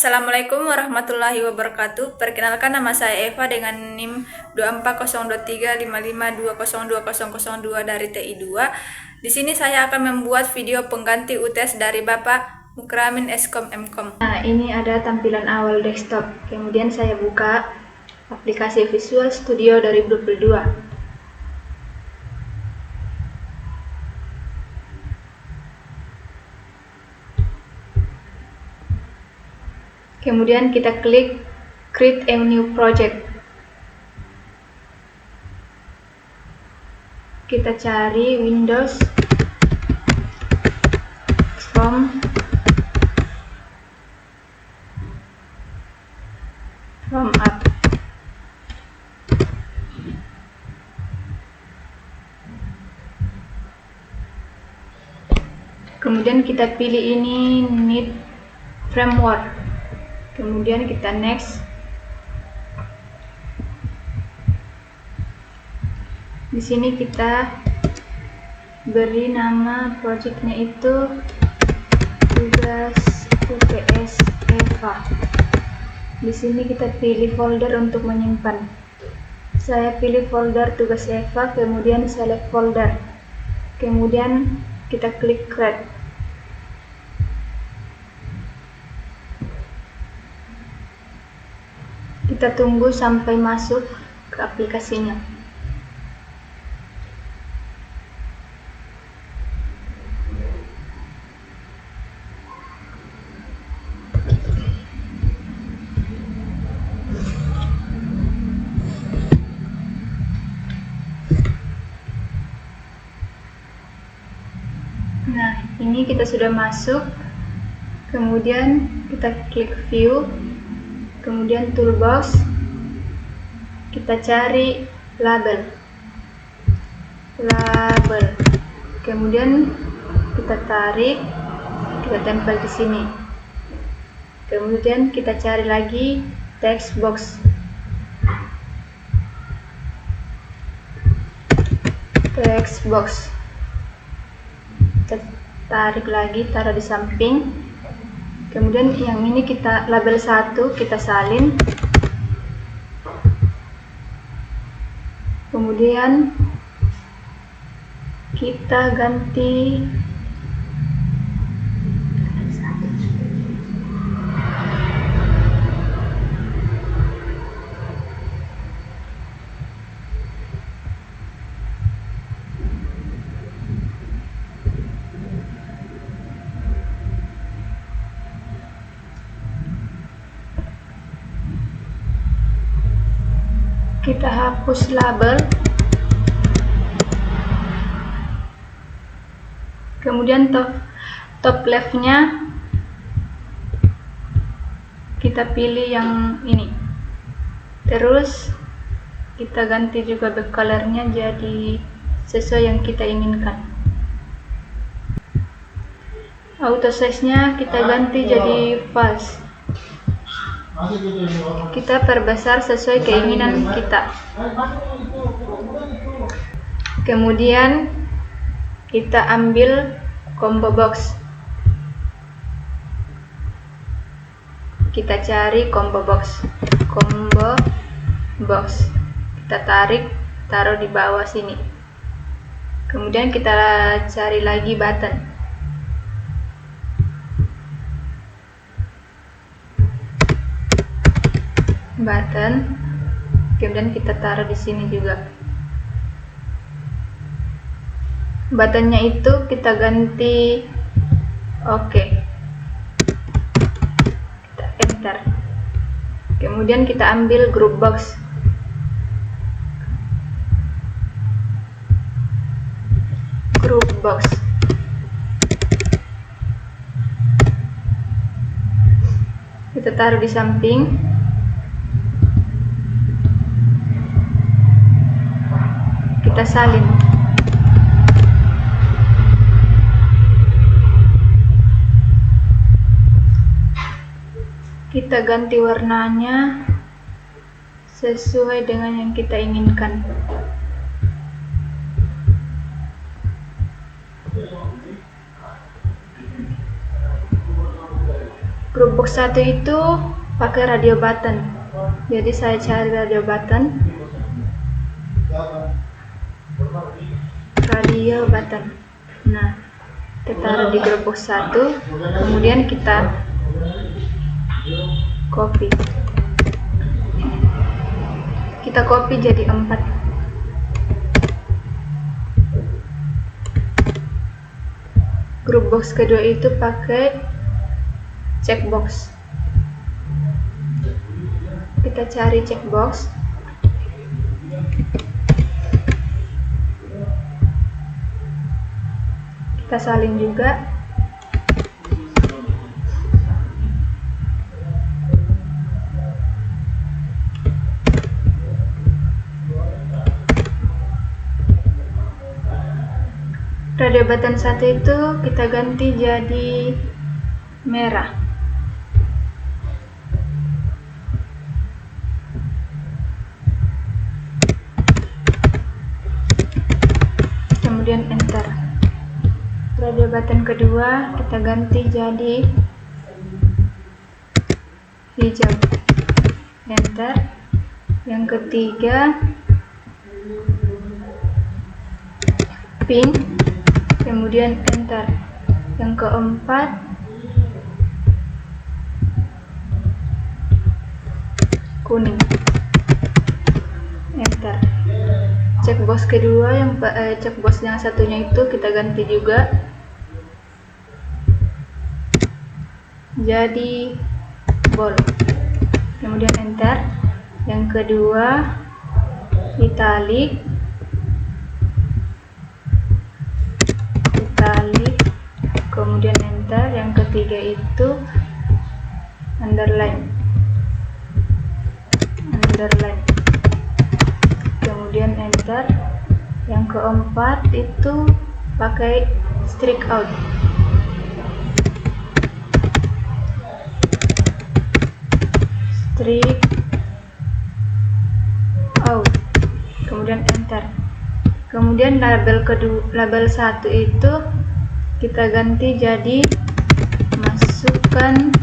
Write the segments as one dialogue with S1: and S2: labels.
S1: Assalamualaikum warahmatullahi wabarakatuh. Perkenalkan, nama saya Eva dengan NIM 2402355202002 dari TI2. Di sini saya akan membuat video pengganti UTS dari Bapak Mukramin Eskom Mkom. Nah, ini ada tampilan awal desktop. Kemudian saya buka aplikasi Visual Studio 2022. Kemudian kita klik Create a New Project. Kita cari Windows from Up. Kemudian kita pilih ini Need Framework. Kemudian kita next. Di sini kita beri nama projectnya itu tugas UTS Eva. Di sini kita pilih folder untuk menyimpan. Saya pilih folder tugas Eva, kemudian select folder. Kemudian kita klik create. Kita tunggu sampai masuk ke aplikasinya. Nah, ini kita sudah masuk. Kemudian kita klik view. Kemudian toolbox, kita cari label, kemudian kita tarik, kita tempel di sini. Kemudian kita cari lagi text box, kita tarik lagi, taruh di samping. Kemudian yang ini kita label 1 kita salin. Kemudian kita ganti kita hapus label. Kemudian top leftnya kita pilih yang ini. Terus kita ganti juga back colornya jadi sesuai yang kita inginkan. Auto size nya kita ganti jadi false. Kita perbesar sesuai keinginan kita. Kemudian kita ambil combo box. Kita cari combo box. Kita tarik, taruh di bawah sini. Kemudian kita cari lagi button. Kemudian kita taruh di sini juga. Buttonnya itu kita ganti oke. Kita enter. Kemudian kita ambil group box. Kita taruh di samping. Kita salin. Kita ganti warnanya sesuai dengan yang kita inginkan. Grup box 1 itu pakai radio button. Jadi saya cari radio button. Nah, kita taruh di grup box 1, kemudian kita copy. Kita copy jadi 4. Grup box kedua itu pakai checkbox. Kita cari checkbox. Kita salin juga. Radio button 1 itu kita ganti jadi merah. Kemudian enter. Radio button kedua kita ganti jadi hijau. Enter. Yang ketiga pink. Kemudian enter. Yang keempat kuning. Enter. Checkbox kedua checkbox yang satunya itu kita ganti juga jadi bold. Kemudian enter. Yang kedua italic. Kemudian enter. Yang ketiga itu underline. Kemudian enter. Yang keempat itu pakai strike out. Kemudian enter. Kemudian label 1 itu kita ganti jadi masukkan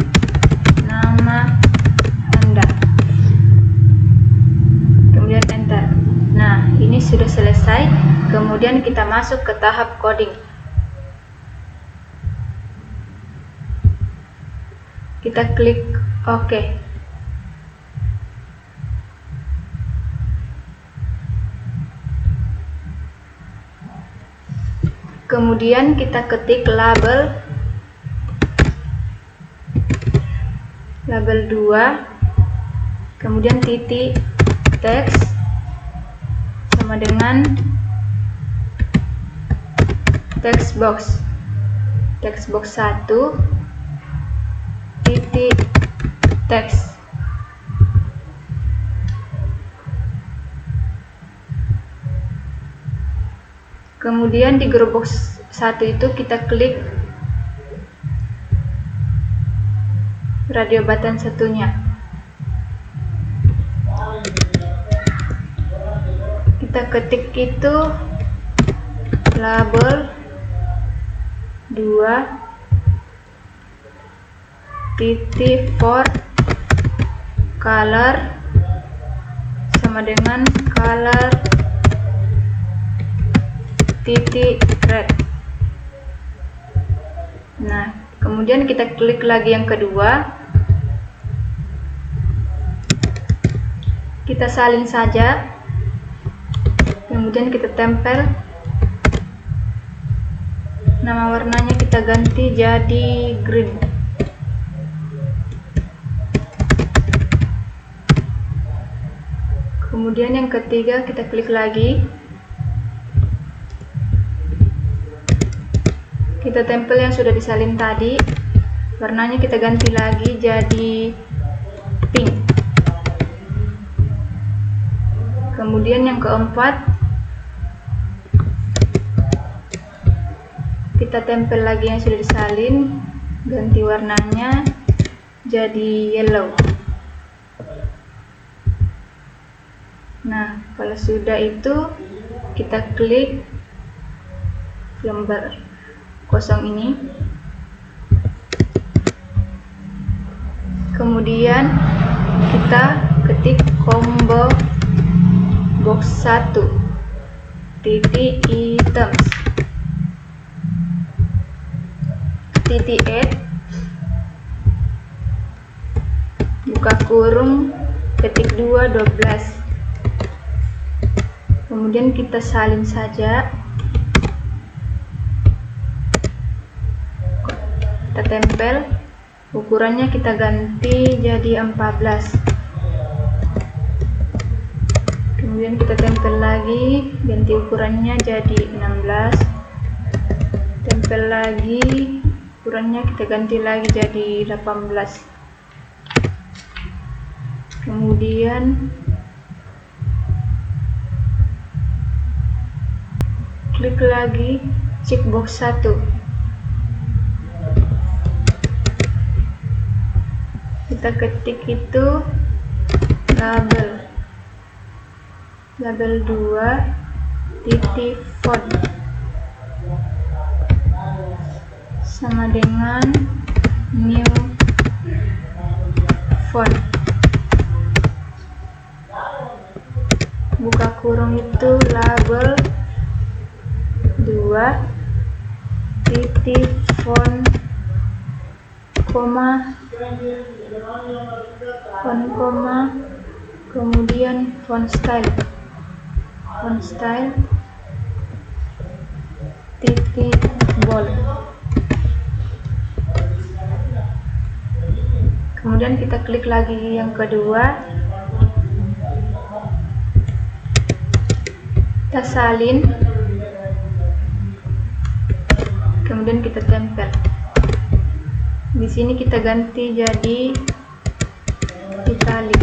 S1: nama Anda. Kemudian enter. Nah, ini sudah selesai. Kemudian kita masuk ke tahap coding. Kita klik OK. Kemudian kita ketik label 2, kemudian titik teks sama dengan text box 1 titik teks. Kemudian di grup box 1 itu kita klik radio button satunya. Kita ketik itu label 2 titik for color sama dengan color titik red. Nah, kemudian kita klik lagi yang kedua, kita salin saja, kemudian kita tempel. Nama warnanya kita ganti jadi green. Kemudian yang ketiga kita klik lagi, kita tempel yang sudah disalin tadi, warnanya kita ganti lagi jadi pink. Kemudian yang keempat kita tempel lagi yang sudah disalin, ganti warnanya jadi yellow. Nah, kalau sudah itu kita klik lembar kosong ini, Kemudian kita ketik combo box 1 titik items titik add buka kurung ketik 2 12. Kemudian kita salin saja, kita tempel, ukurannya kita ganti jadi 14. Kemudian kita tempel lagi, ganti ukurannya jadi 16. Tempel lagi, ukurannya kita ganti lagi jadi 18. Kemudian klik lagi checkbox 1. Kita ketik itu label 2 titik font sama dengan new font. Buka kurung itu label 2 titik font koma kemudian font style titik bold. Kemudian kita klik lagi yang kedua, kita salin, kemudian kita tempel. Di sini kita ganti jadi italic.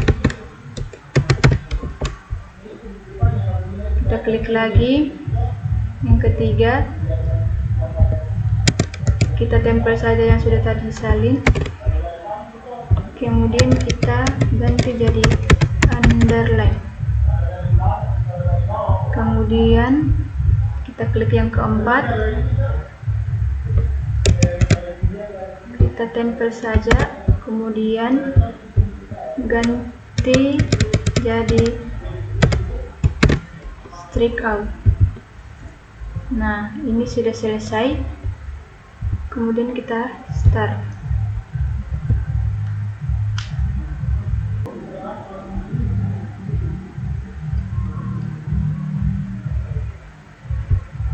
S1: Kita klik lagi yang ketiga, kita tempel saja yang sudah tadi salin, kemudian kita ganti jadi underline. Kemudian kita klik yang keempat, kita tempel saja, kemudian ganti jadi strike out. Nah, ini sudah selesai. Kemudian kita start.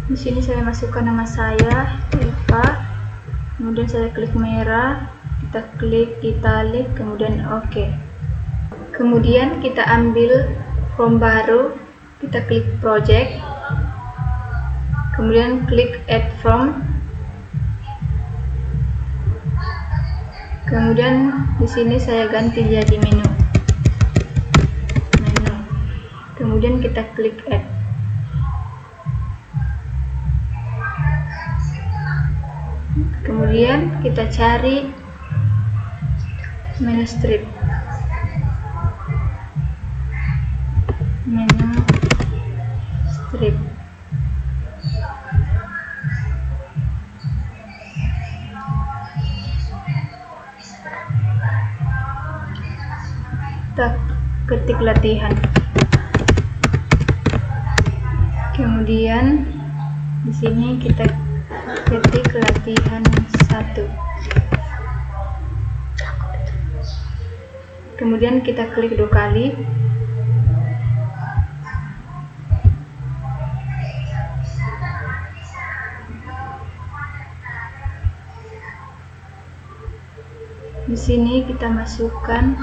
S1: Di sini saya masukkan nama saya, Eva. Kemudian saya klik merah, kita klik italic, kemudian OK. Kemudian kita ambil form baru, kita klik project, kemudian klik add form. Kemudian di sini saya ganti jadi menu. Kemudian kita klik add. Kemudian kita cari menu strip. Kita ketik latihan. Kemudian di sini kita ketik latihan 1. Kemudian kita klik 2 kali. Di sini kita masukkan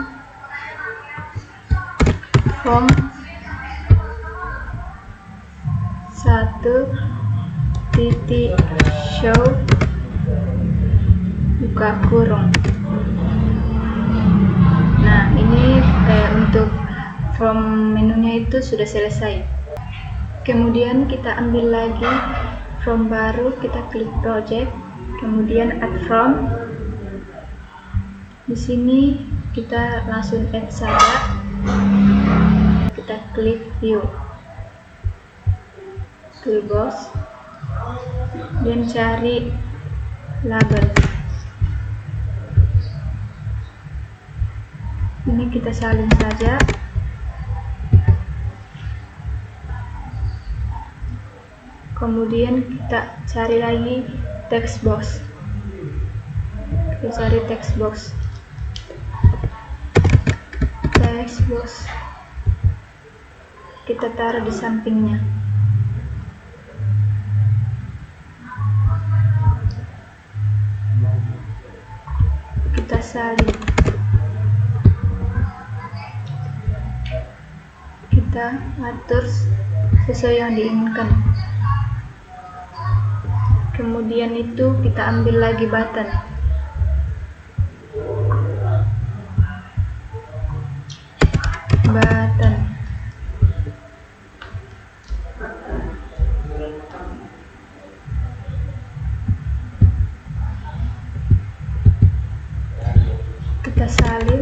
S1: form 1 titik show buka kurung. Nah, ini untuk form menunya itu sudah selesai. Kemudian kita ambil lagi form baru, kita klik project, kemudian add form. Di sini kita langsung add saja. Kita klik view, toolbox, dan cari label. Ini kita salin saja. Kemudian kita cari lagi text box. Kita cari text box. Kita taruh di sampingnya. Kita salin. Kita atur sesuai yang diinginkan. Kemudian itu kita ambil lagi button. Kita salin,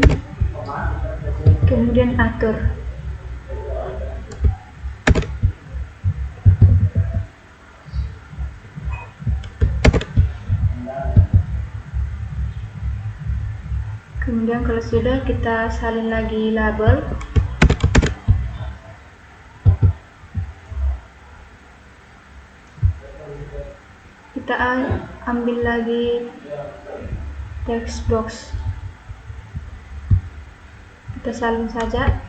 S1: kemudian atur. Kemudian kalau sudah, kita salin lagi label. Kita ambil lagi text box. Kita salin saja.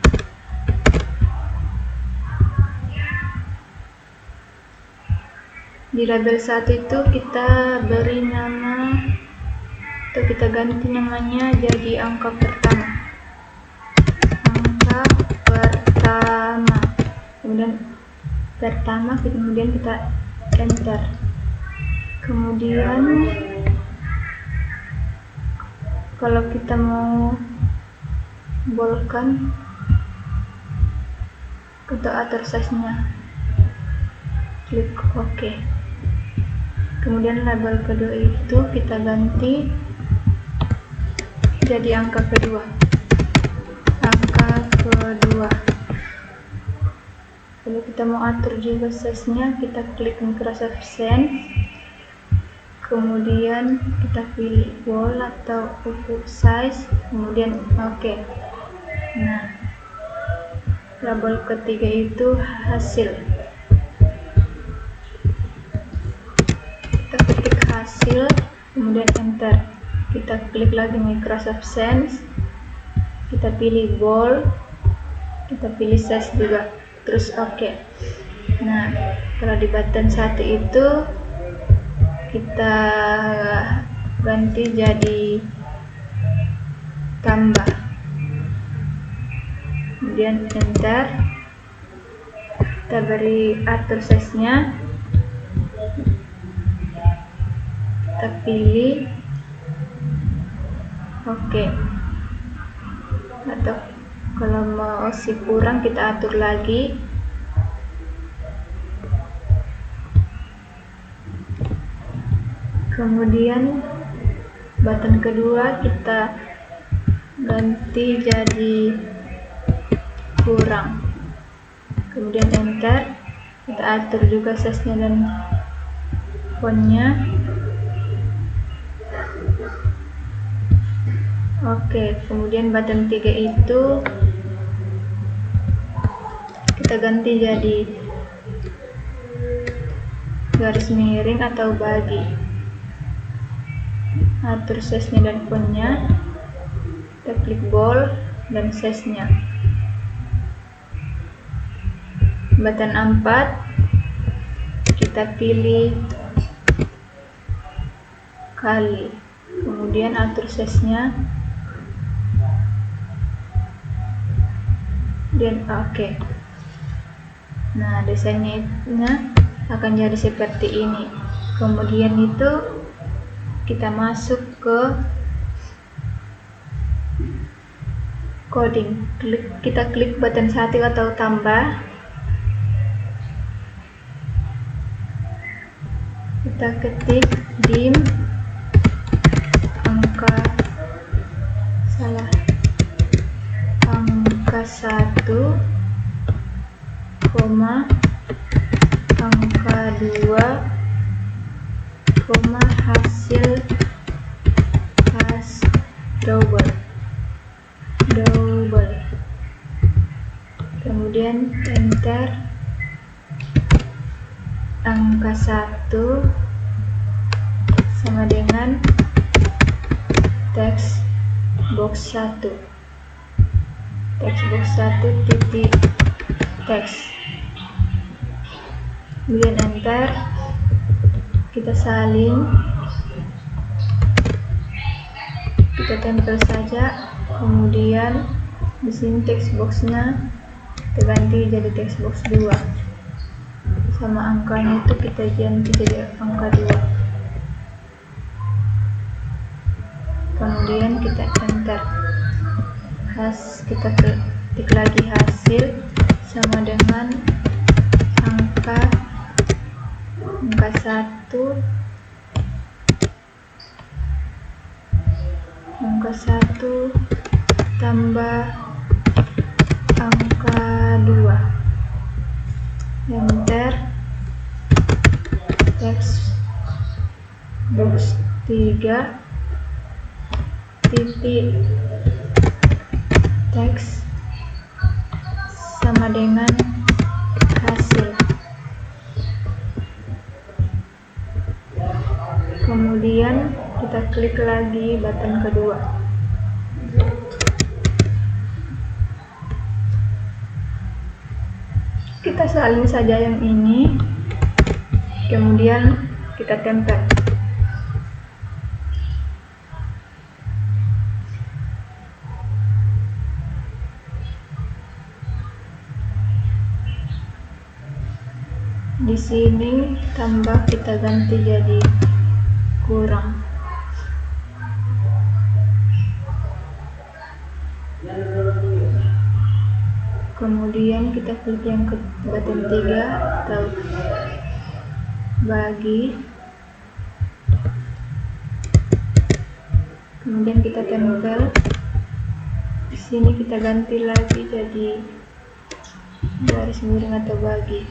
S1: Di label 1 itu kita beri nama, atau kita ganti namanya jadi angka pertama. Kemudian kita enter. Kemudian kalau kita mau boldkan atau atur size-nya, klik OK. Kemudian label kedua itu kita ganti jadi angka kedua. Kalau kita mau atur juga size-nya, kita klik Microsoft Sense, kemudian kita pilih bold atau size, kemudian OK. Nah, label ketiga itu hasil. Kita klik hasil, kemudian enter. Kita klik lagi Microsoft Sense, kita pilih bold, kita pilih size juga, terus OK. Nah, kalau di button 1 itu kita ganti jadi tambah, kemudian enter. Kita beri atur size-nya, kita pilih OK. Atau kalau masih kurang, kita atur lagi. Kemudian button kedua kita ganti jadi kurang, kemudian enter. Kita atur juga size-nya dan font-nya. Oke, kemudian button 3 itu kita ganti jadi garis miring atau bagi. Atur size-nya dan font-nya. Kita klik bold dan size-nya. Button 4 kita pilih kali, kemudian atur size-nya dan OK. Nah, desainnya akan jadi seperti ini. Kemudian itu kita masuk ke coding. Kita klik button 1 atau tambah. Kita ketik dim angka 1, angka 2, hasil double kemudian enter angka 1 sama dengan teks box 1 titik teks, kemudian enter, kita salin, kita tempel saja, kemudian di sini text boxnya kita ganti jadi text box 2 sama angkanya itu kita ganti jadi angka 2, kemudian kita enter, kita ketik lagi hasil sama dengan angka 1 tambah angka 2, enter, text box 3 titik teks sama dengan hasil, kemudian kita klik lagi button kedua, kita salin saja yang ini, kemudian kita tempel. Di sini tambah kita ganti jadi kurang. Kemudian kita klik yang ke button 3 atau bagi. Kemudian kita tempel. Di sini kita ganti lagi jadi garis miring atau bagi.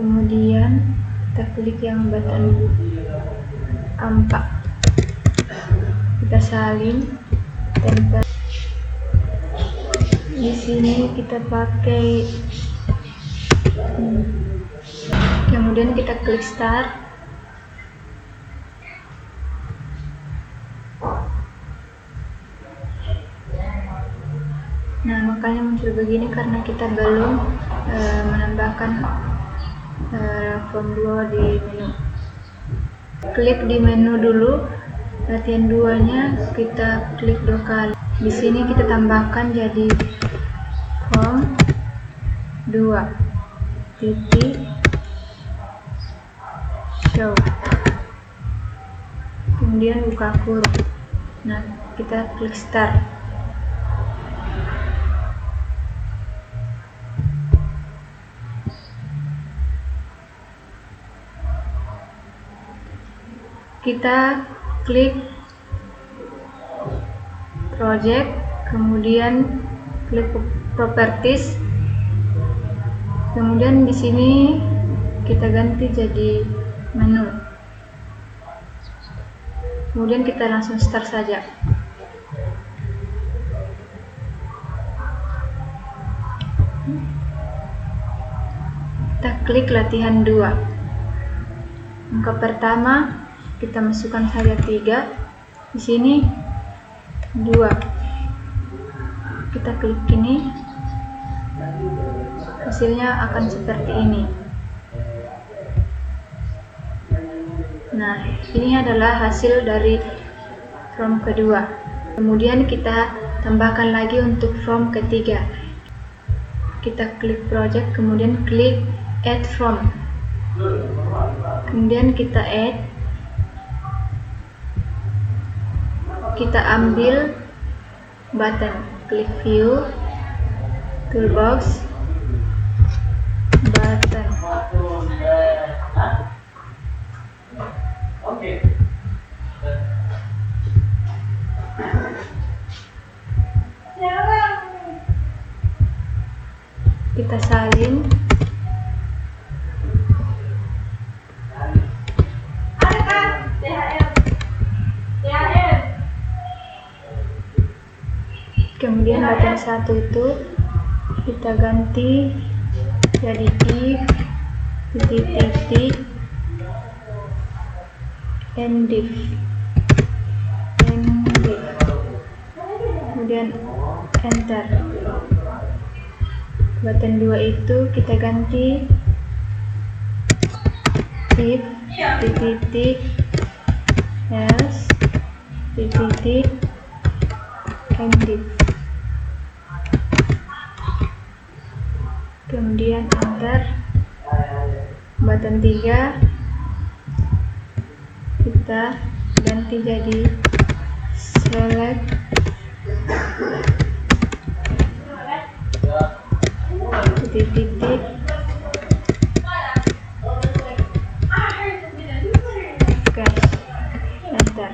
S1: Kemudian kita klik yang button 4, kita salin, tempel. Di sini kita pakai, kemudian kita klik start. Nah, makanya muncul begini karena kita belum menambahkan form 2 di menu. Klik di menu dulu, latihan 2-nya kita klik 2 kali. Di sini kita tambahkan jadi form 2 titik show, kemudian buka kurung. Nah, kita klik start. Kita klik project, kemudian klik properties, kemudian di sini kita ganti jadi menu, kemudian kita langsung start saja. Kita klik latihan 2. Angka pertama kita masukkan saja 3, di sini 2, kita klik ini, hasilnya akan seperti ini. Nah, ini adalah hasil dari form kedua. Kemudian kita tambahkan lagi untuk form ketiga. Kita klik project, kemudian klik add form, kemudian kita add. Kita ambil button, klik view, toolbox, button. Kita salin. Kemudian button yang satu itu kita ganti jadi if titik-titik and div, kemudian enter. Button 2 itu kita ganti if titik else titik and div, kemudian enter. Button 3 kita ganti jadi select titik-titik cache, enter.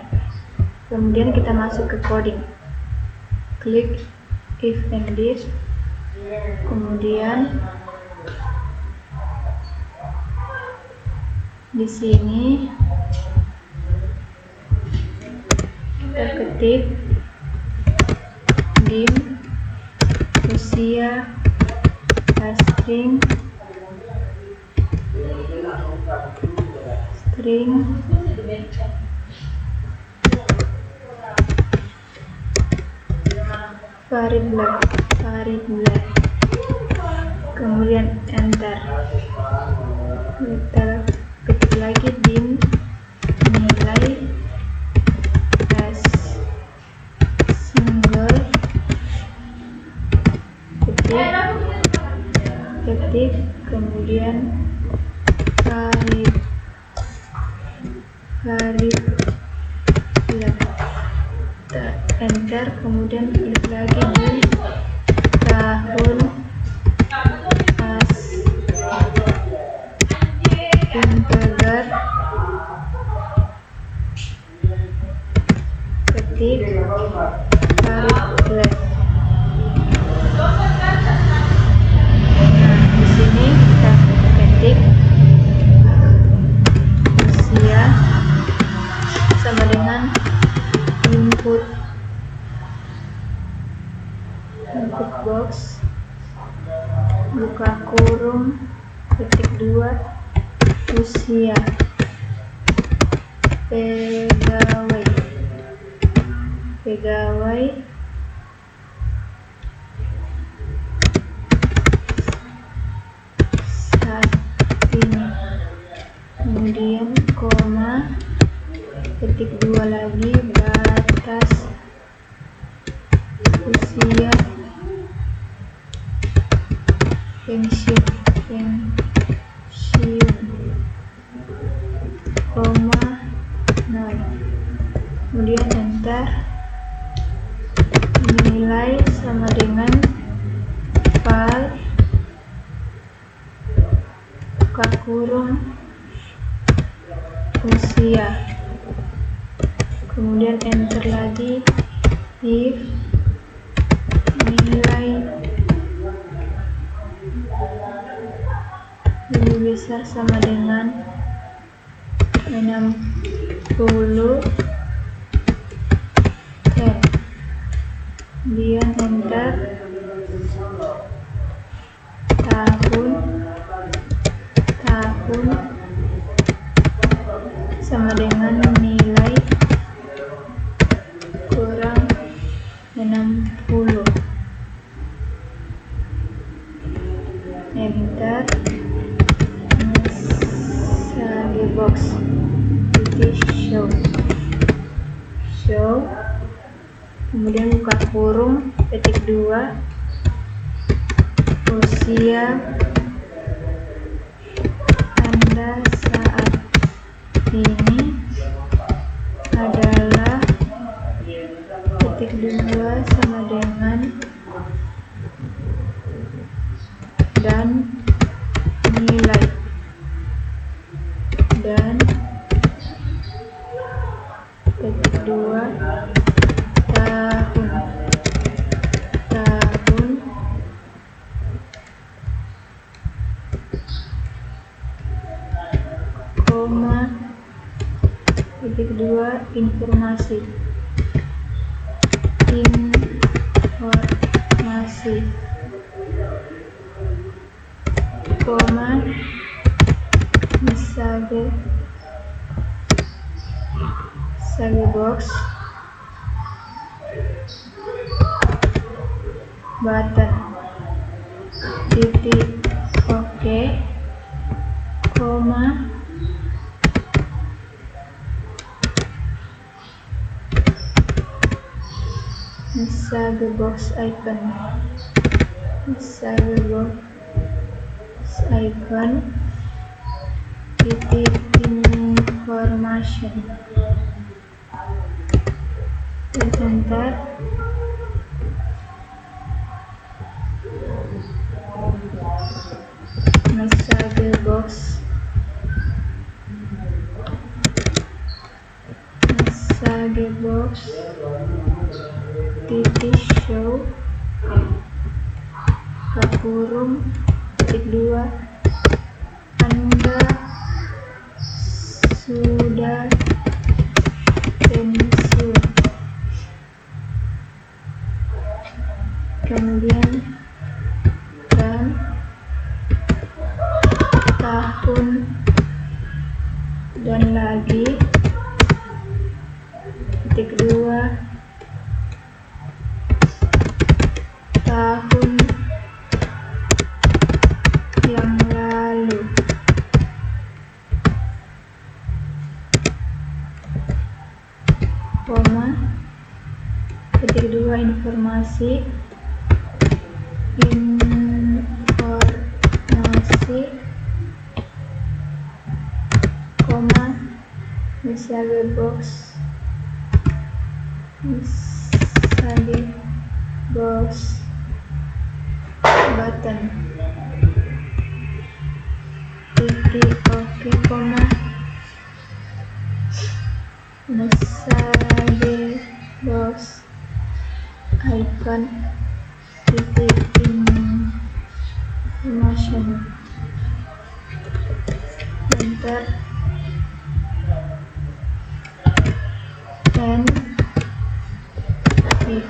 S1: Kemudian kita masuk ke coding, klik if and div, kemudian di sini kita ketik dim usia string variable, kemudian enter. Kita ketik lagi dim nilai as single, ketik kemudian enter, kemudian klik lagi di tahun as integer, ketik variable. Di sini kita ketik usia sama dengan input box, buka kurung, ketik 2 usia pegawai saat ini, kemudian koma, ketik 2 lagi batas usia pensiun, koma 0, kemudian enter. Nilai sama dengan file buka kurung usia, kemudian enter lagi if nilai lebih besar sama dengan 60, kemudian enter. tahun sama dengan nilai kurang 60, enter. Sagi box titik show, kemudian buka kurung, ketik 2 usia Anda saat ini adalah ketik 2 sama dengan dan nilai dan ketik 2 tahun koma ketik 2 informasi informasi, koma, sage box, button, titik, oke, koma, sage box icon, titik, information, enter, message box, titik show, kurung, titik 2, Anda sudah pensiun. Kemudian tahun dan lagi, titik 2, tahun yang lalu, koma, titik 2, informasi, koma, message box, button, titik, oke, koma, message box icon, titik, information, enter, and if.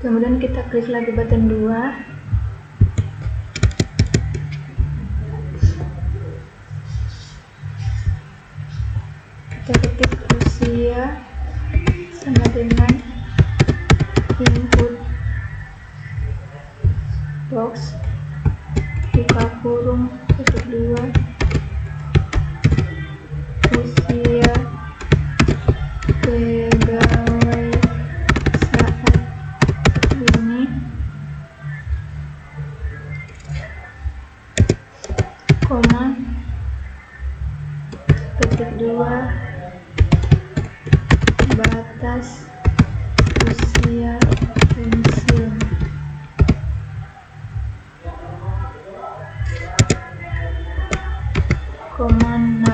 S1: Kemudian kita klik lagi button 2, kita ketik usia sama dengan input box, buka kurung, titik 2, usia pegawai saat ini, koma, titik 2, batas usia pensiun, koma, 0,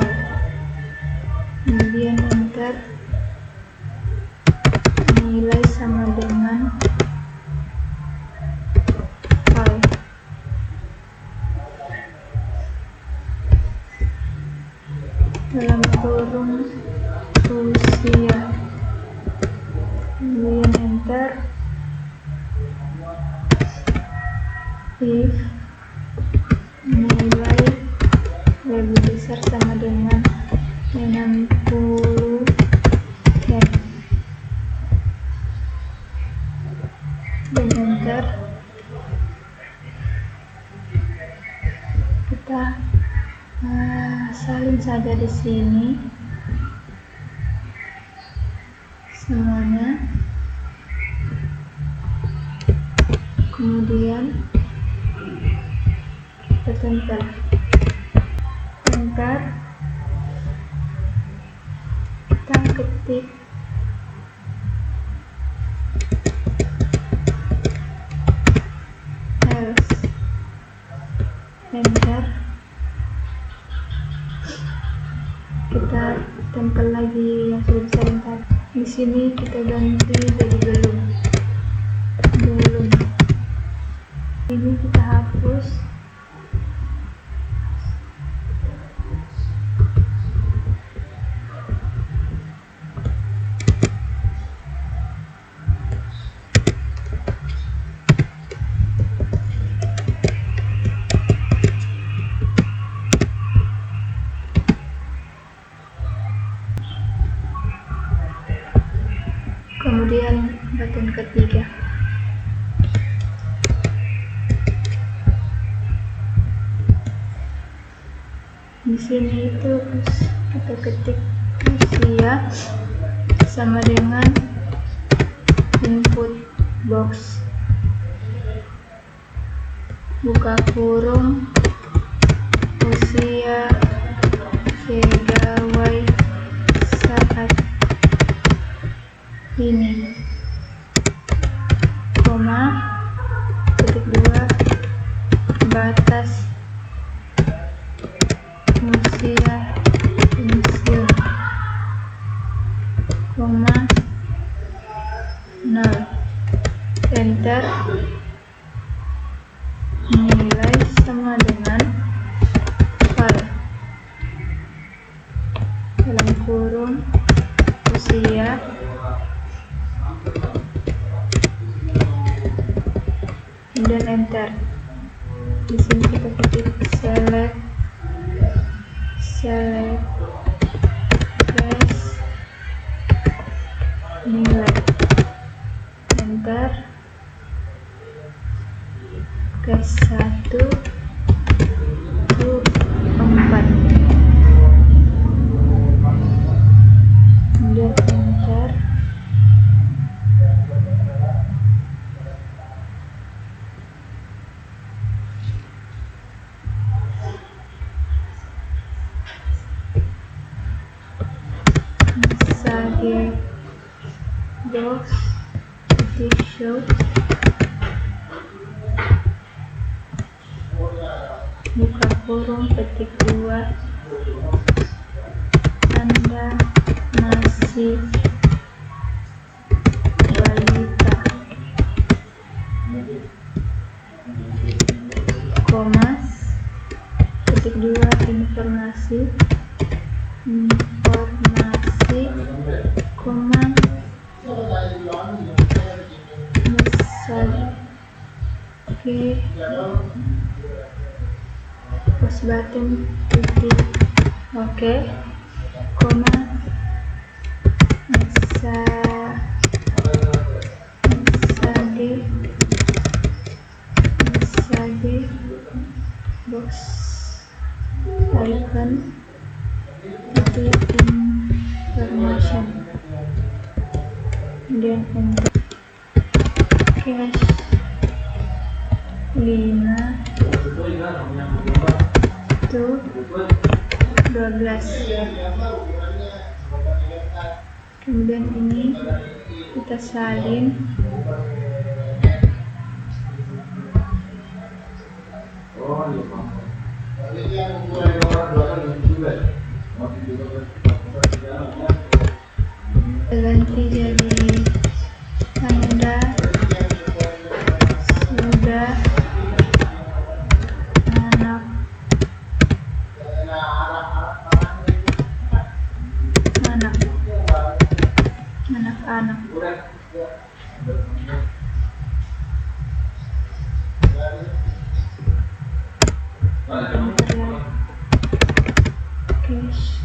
S1: kemudian enter, nilai sama dengan 5, dalam kurung usia, kemudian enter, if nilai lebih besar sama dengan 60 dan enter, kita salin saja di sini semuanya, kemudian kita tempel, enter, kita ketik else, enter, kita tempel lagi yang sudah bisa tadi. Di sini kita ganti jadi belum. Ini kita hapus. Kemudian button ketiga. Di sini itu kita ketik usia sama dengan input box, buka kurung, usia pegawai saat ini, koma, ketik 2, batas usia pensiun, koma, 0, enter, nilai sama dengan file, dalam kurung usia dan enter. Di sini kita ketik select cache nilai, enter, cache 1 to 4, kemudian enter. Sage box ketik show, buka kurung ketik 2, Anda masih balita, koma, ketik 2, informasi, koma, Sage push button titik, oke, koma, Sage box icon titik information, kemudian enter, cache 5 to 12, kemudian ini kita salin, ganti jadi Anda sudah anak-anak. Cache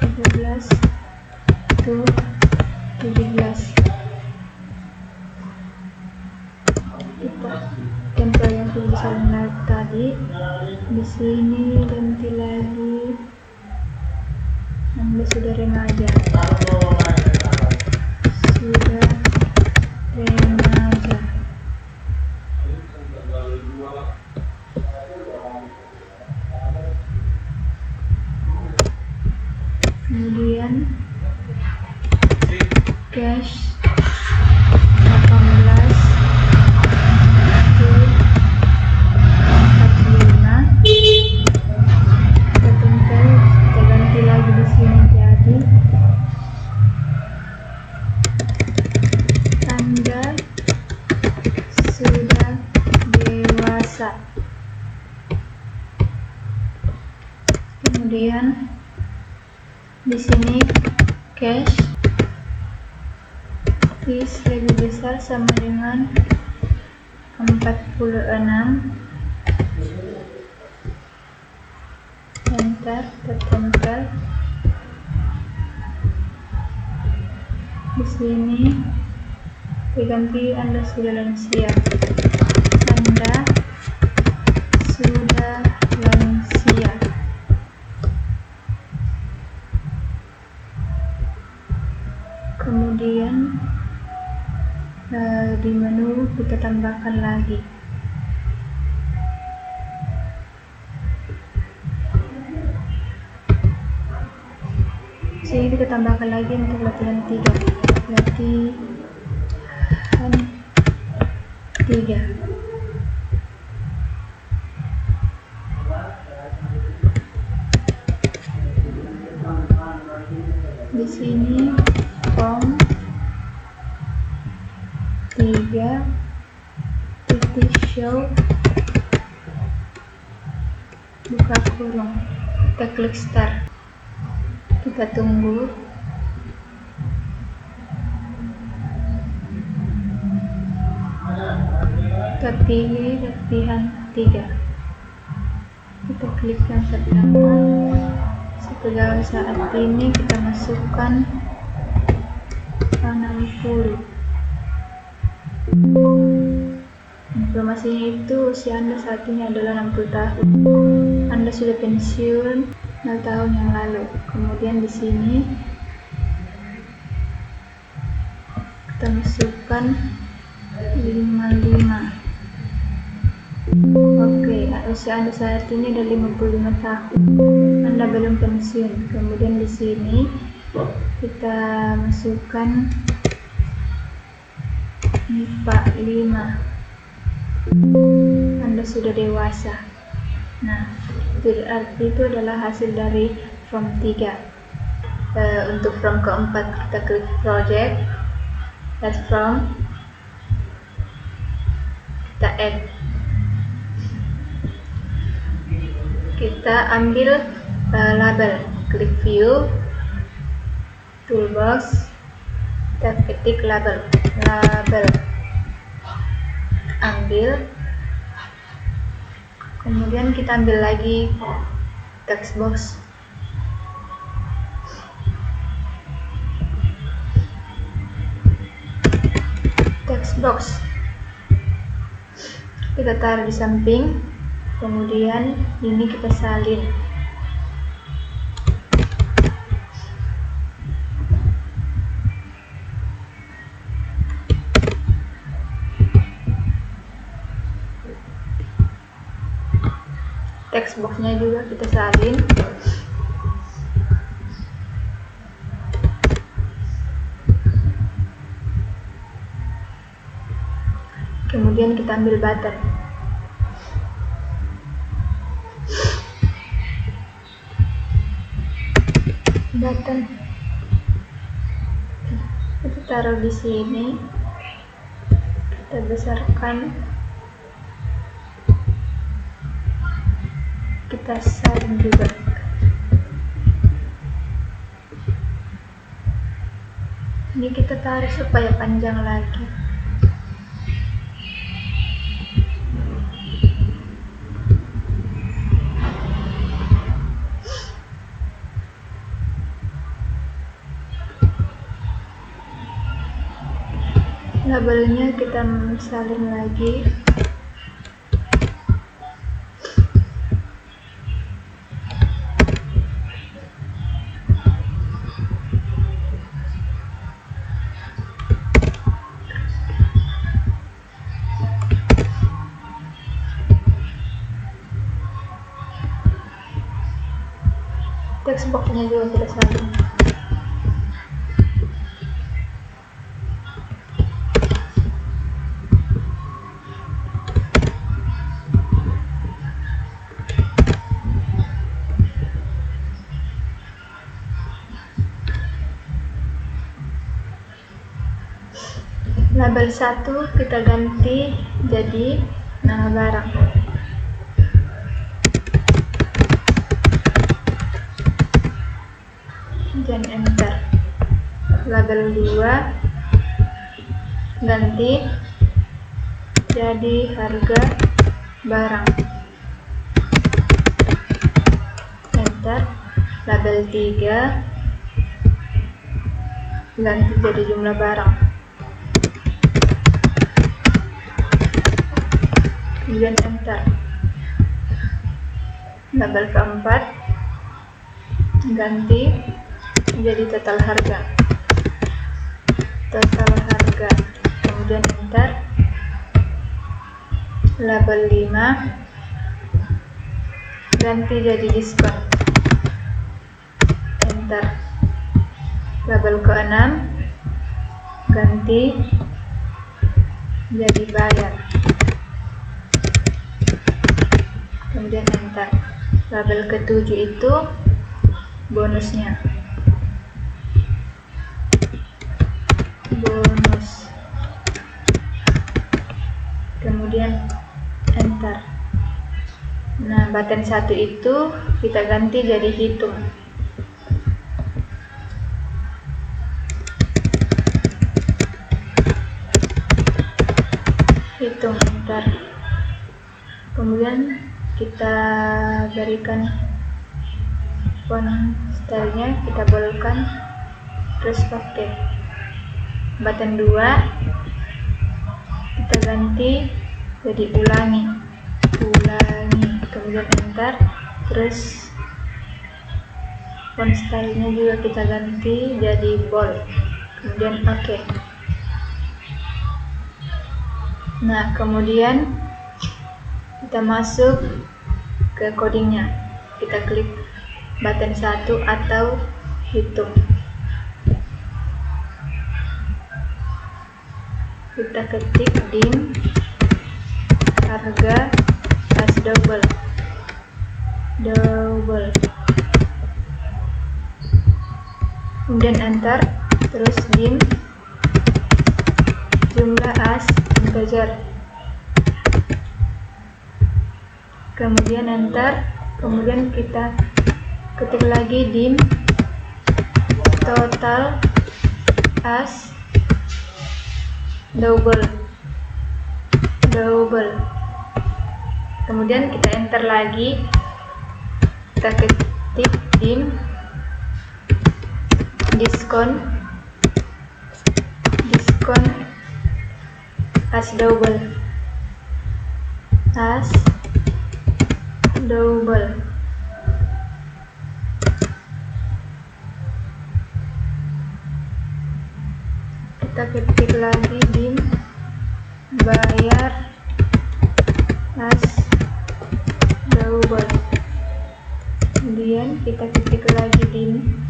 S1: 13 to 17. Kita tempel yang tulisan tadi. Di sini ganti lagi. Anda sudah remaja. Sudah remaja. Kemudian cache 18 to 45. Kita tempel, kita ganti lagi di sini jadi Kemudian di sini cache is lebih besar sama dengan 46. Enter, tertempel. Di sini diganti Anda sudah lansia. Anda sudah lansia. Kemudian di menu kita tambahkan lagi. Sini kita tambahkan lagi untuk latihan 3. Latihan 3. Di sini form 3 titik show, buka kurung, kita klik start, kita tunggu. Kita pilih latihan 3, kita klik yang pertama. Setelah saat ini kita masukkan 60. Informasinya itu usia Anda saat ini adalah 60 tahun. Anda sudah pensiun 0 tahun yang lalu. Kemudian di sini kita masukkan 55. Oke, usia Anda saat ini adalah 55 tahun. Anda belum pensiun. Kemudian di sini kita masukkan 45. Anda sudah dewasa. Nah, berarti itu adalah hasil dari form 3. Untuk form keempat kita klik project, add form, kita add. Kita ambil label, klik view, toolbox, kita ketik label, ambil. Kemudian kita ambil lagi text box, kita taruh di samping. Kemudian ini kita salin. Text boxnya juga kita salin. Kemudian kita ambil button. Kita taruh di sini, kita besarkan, kita salin juga. Ini kita tarik supaya panjang lagi. Labelnya kita salin lagi. Text boxnya juga kita salin. Label 1 kita ganti jadi nama barang. kemudian enter. Label 2 ganti jadi harga barang, enter. Label 3 ganti jadi jumlah barang, kemudian enter. Label keempat ganti jadi total harga, kemudian enter. Label 5 ganti jadi diskon, enter. Label ke-6 ganti jadi bayar, kemudian enter. Label ke-7 itu bonusnya, bonus, kemudian enter. Nah, button 1 itu kita ganti jadi hitung, enter. Kemudian kita berikan font stylenya, kita bolehkan, terus pakai. Button 2 kita ganti jadi ulangi, kemudian enter. Terus font stylenya juga kita ganti jadi bold, kemudian oke. Nah, kemudian kita masuk ke codingnya, kita klik button 1 atau hitung, kita ketik dim harga as double, kemudian enter. Terus dim jumlah as integer, kemudian enter. Kemudian kita ketik lagi dim total as double, kemudian kita enter lagi, kita ketik dim diskon as double, kita ketik lagi dim bayar as double, kemudian kita ketik lagi dim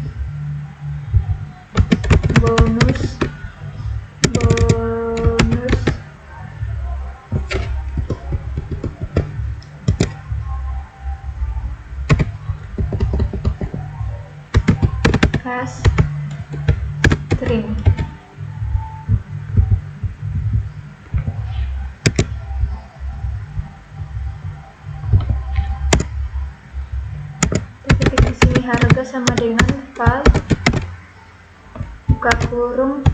S1: bonus as string. Ketik di sini harga sama dengan val buka kurung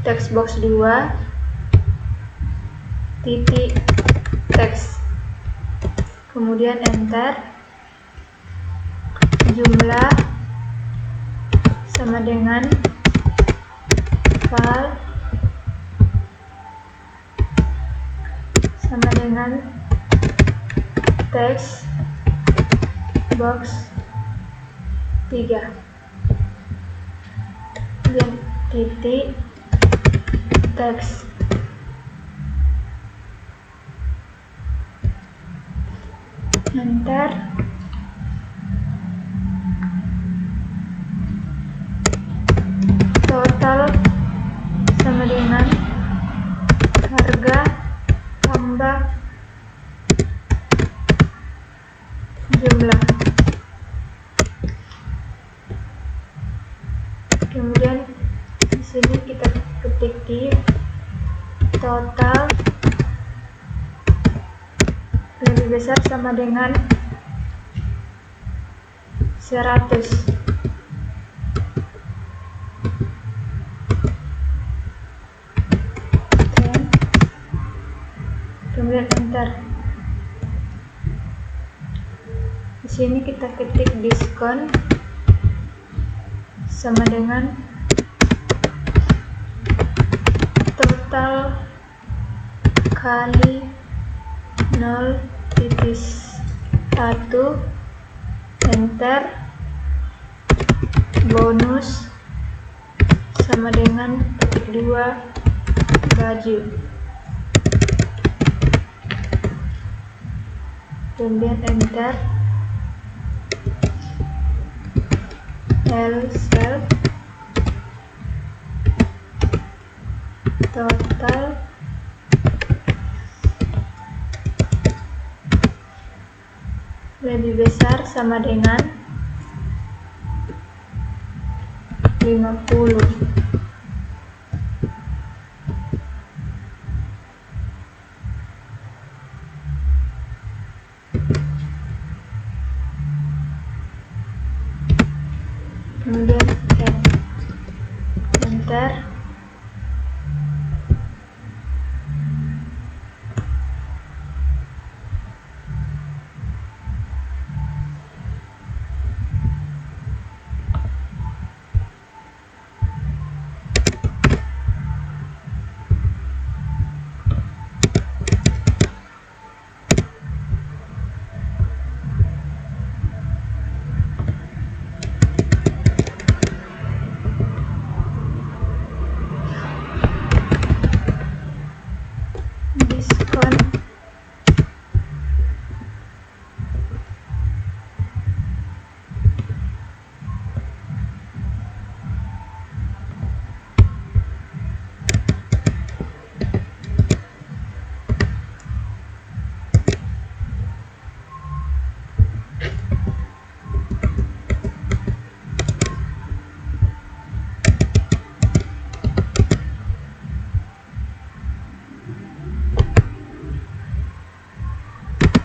S1: text box 2 titik teks, kemudian enter. Jumlah sama dengan val sama dengan text box 3, kemudian titik teks, enter. Total sama dengan harga tambah jumlah, kemudian di sini kita ketik di total lebih besar sama dengan 100, enter. Di sini kita ketik diskon sama dengan total kali 0,1 enter, bonus sama dengan petik 2 baju, kemudian enter, sell total lebih besar sama dengan 50. Kemudian enter, diskon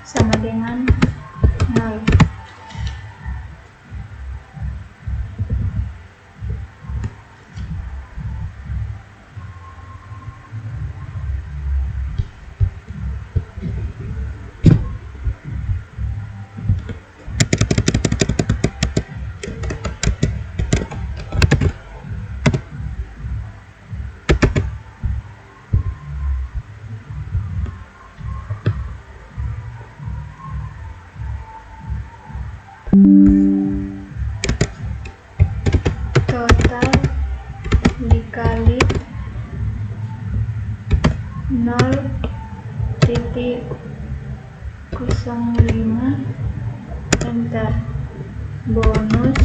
S1: sama dengan 0. Total dikali 0,05 enter, bonus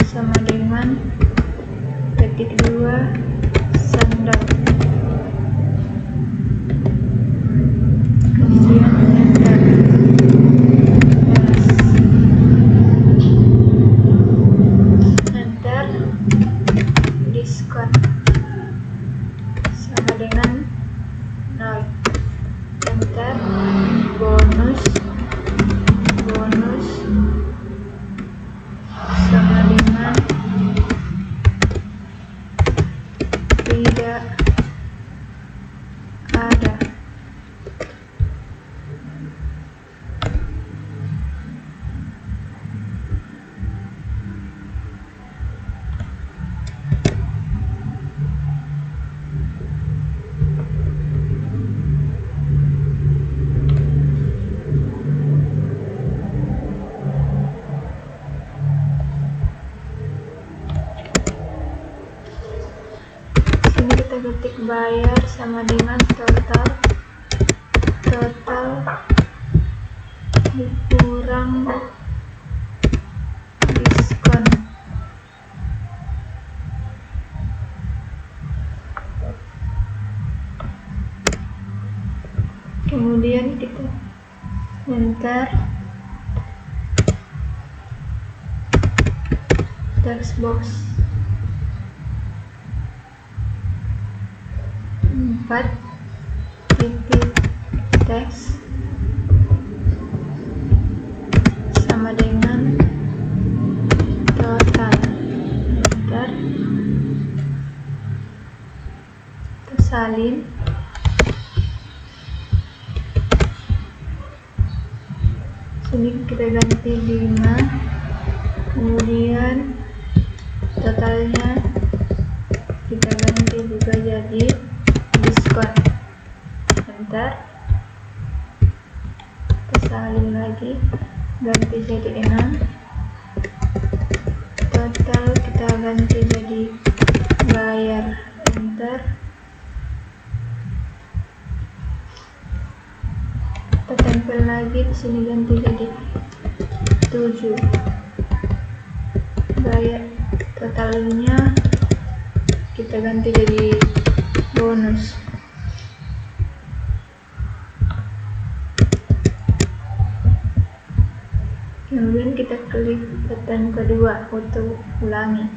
S1: sama dengan petik 2 sandal, kemudian enter, diskon sama dengan 0, enter, bonus sama dengan tidak ada. Sini kita ketik bayar sama dengan total dikurang diskon. Kemudian kita enter, text box 4 titik teks sama dengan total, enter, tersalin, Sini kita ganti 5, kemudian totalnya kita ganti juga jadi diskon. Enter, kita salin lagi, ganti jadi 6, total kita ganti jadi bayar. Enter, kita tempel lagi, di sini ganti jadi 7, bayar. Totalnya kita ganti jadi bonus. Kemudian kita klik button kedua untuk ulangi.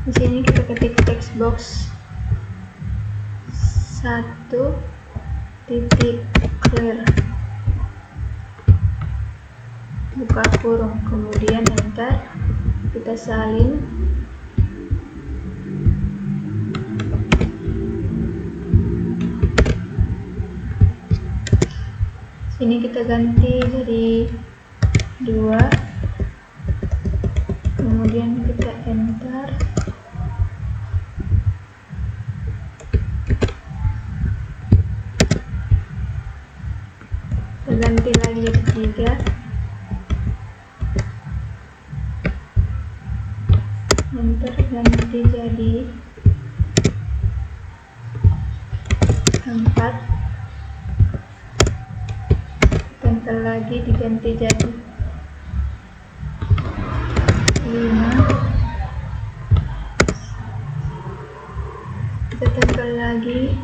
S1: Di sini kita ketik text box 1.clear, buka kurung, kemudian enter, kita salin. Sini kita ganti jadi 2, kemudian kita enter, kita ganti lagi jadi 3, enter, ganti jadi 4, tempel lagi, diganti jadi 5, kita tempel lagi,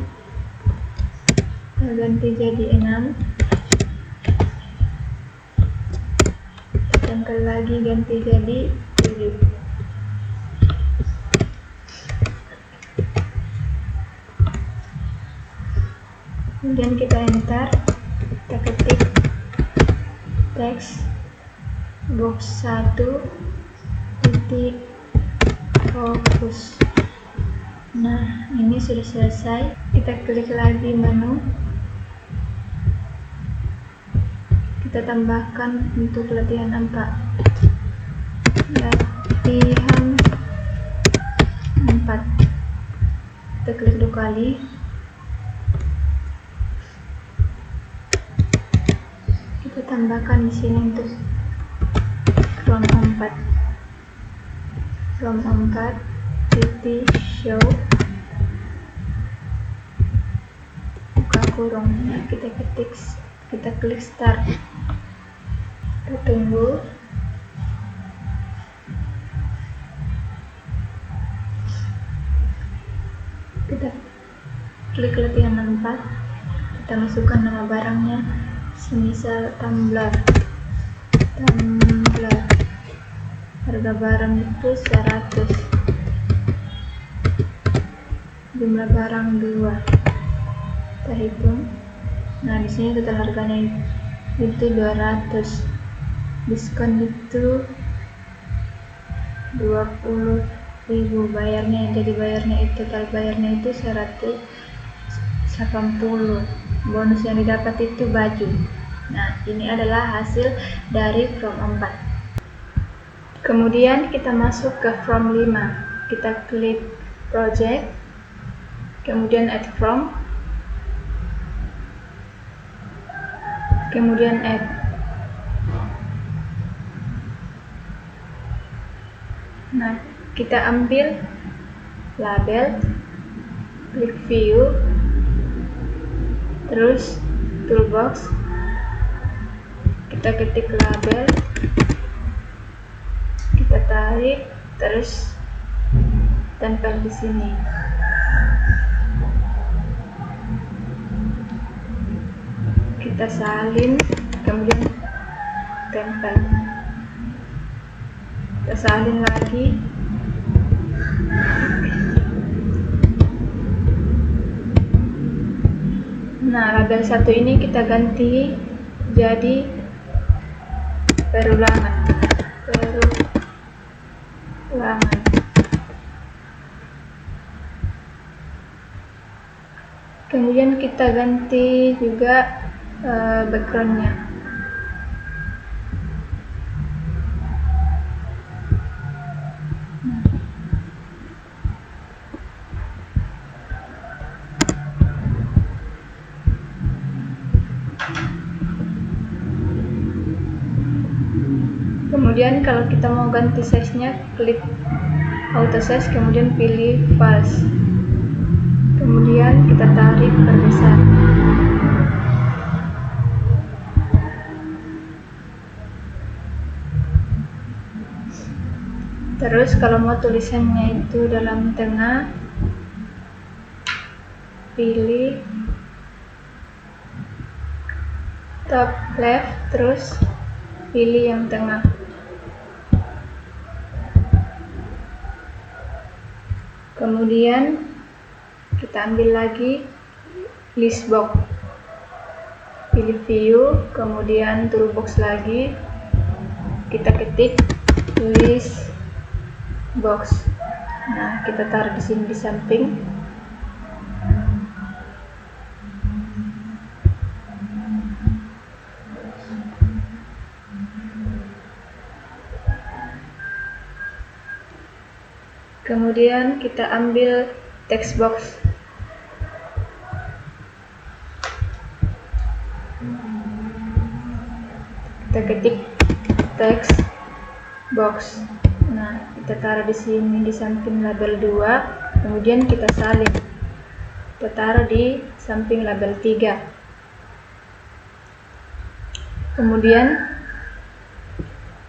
S1: kita ganti jadi 6, kita tempel lagi, ganti jadi 7. Kemudian kita enter, kita ketik text box 1.fokus. Nah, ini sudah selesai. Kita klik lagi menu, kita tambahkan untuk latihan 4, latihan 4, kita klik 2 kali. Kita tambahkan di sini untuk from 4 titik show, buka kurung. Nah, kita klik start, kita tunggu. Kita klik latihan 4, kita masukkan nama barangnya, semisal tumbler. Harga barang itu 100, jumlah barang 2, kita hitung. Nah, di sini total harganya itu 200, diskon itu 20.000, bayarnya total bayarnya itu 180, bonus yang didapat itu baju. Nah, ini adalah hasil dari from 4. Kemudian kita masuk ke from 5, kita klik project, kemudian add from, kemudian add. Nah, kita ambil label, klik view, terus toolbox, kita ketik label, kita tarik, terus tempel di sini. Kita salin, kemudian tempel. Kita salin lagi. Nah, label 1 ini kita ganti jadi perulangan. Kemudian kita ganti juga backgroundnya. Kemudian kalau kita mau ganti size-nya, klik auto size, kemudian pilih false, kemudian kita tarik perbesar. Terus kalau mau tulisannya itu dalam tengah, pilih top left, terus pilih yang tengah. Kemudian kita ambil lagi list box, pilih view, kemudian toolbox lagi, kita ketik list box. Nah, kita taruh di sini di samping. Kemudian kita ambil text box. Kita ketik text box. Nah, kita taruh di sini di samping label 2, kemudian kita salin. Kita taruh di samping label 3. Kemudian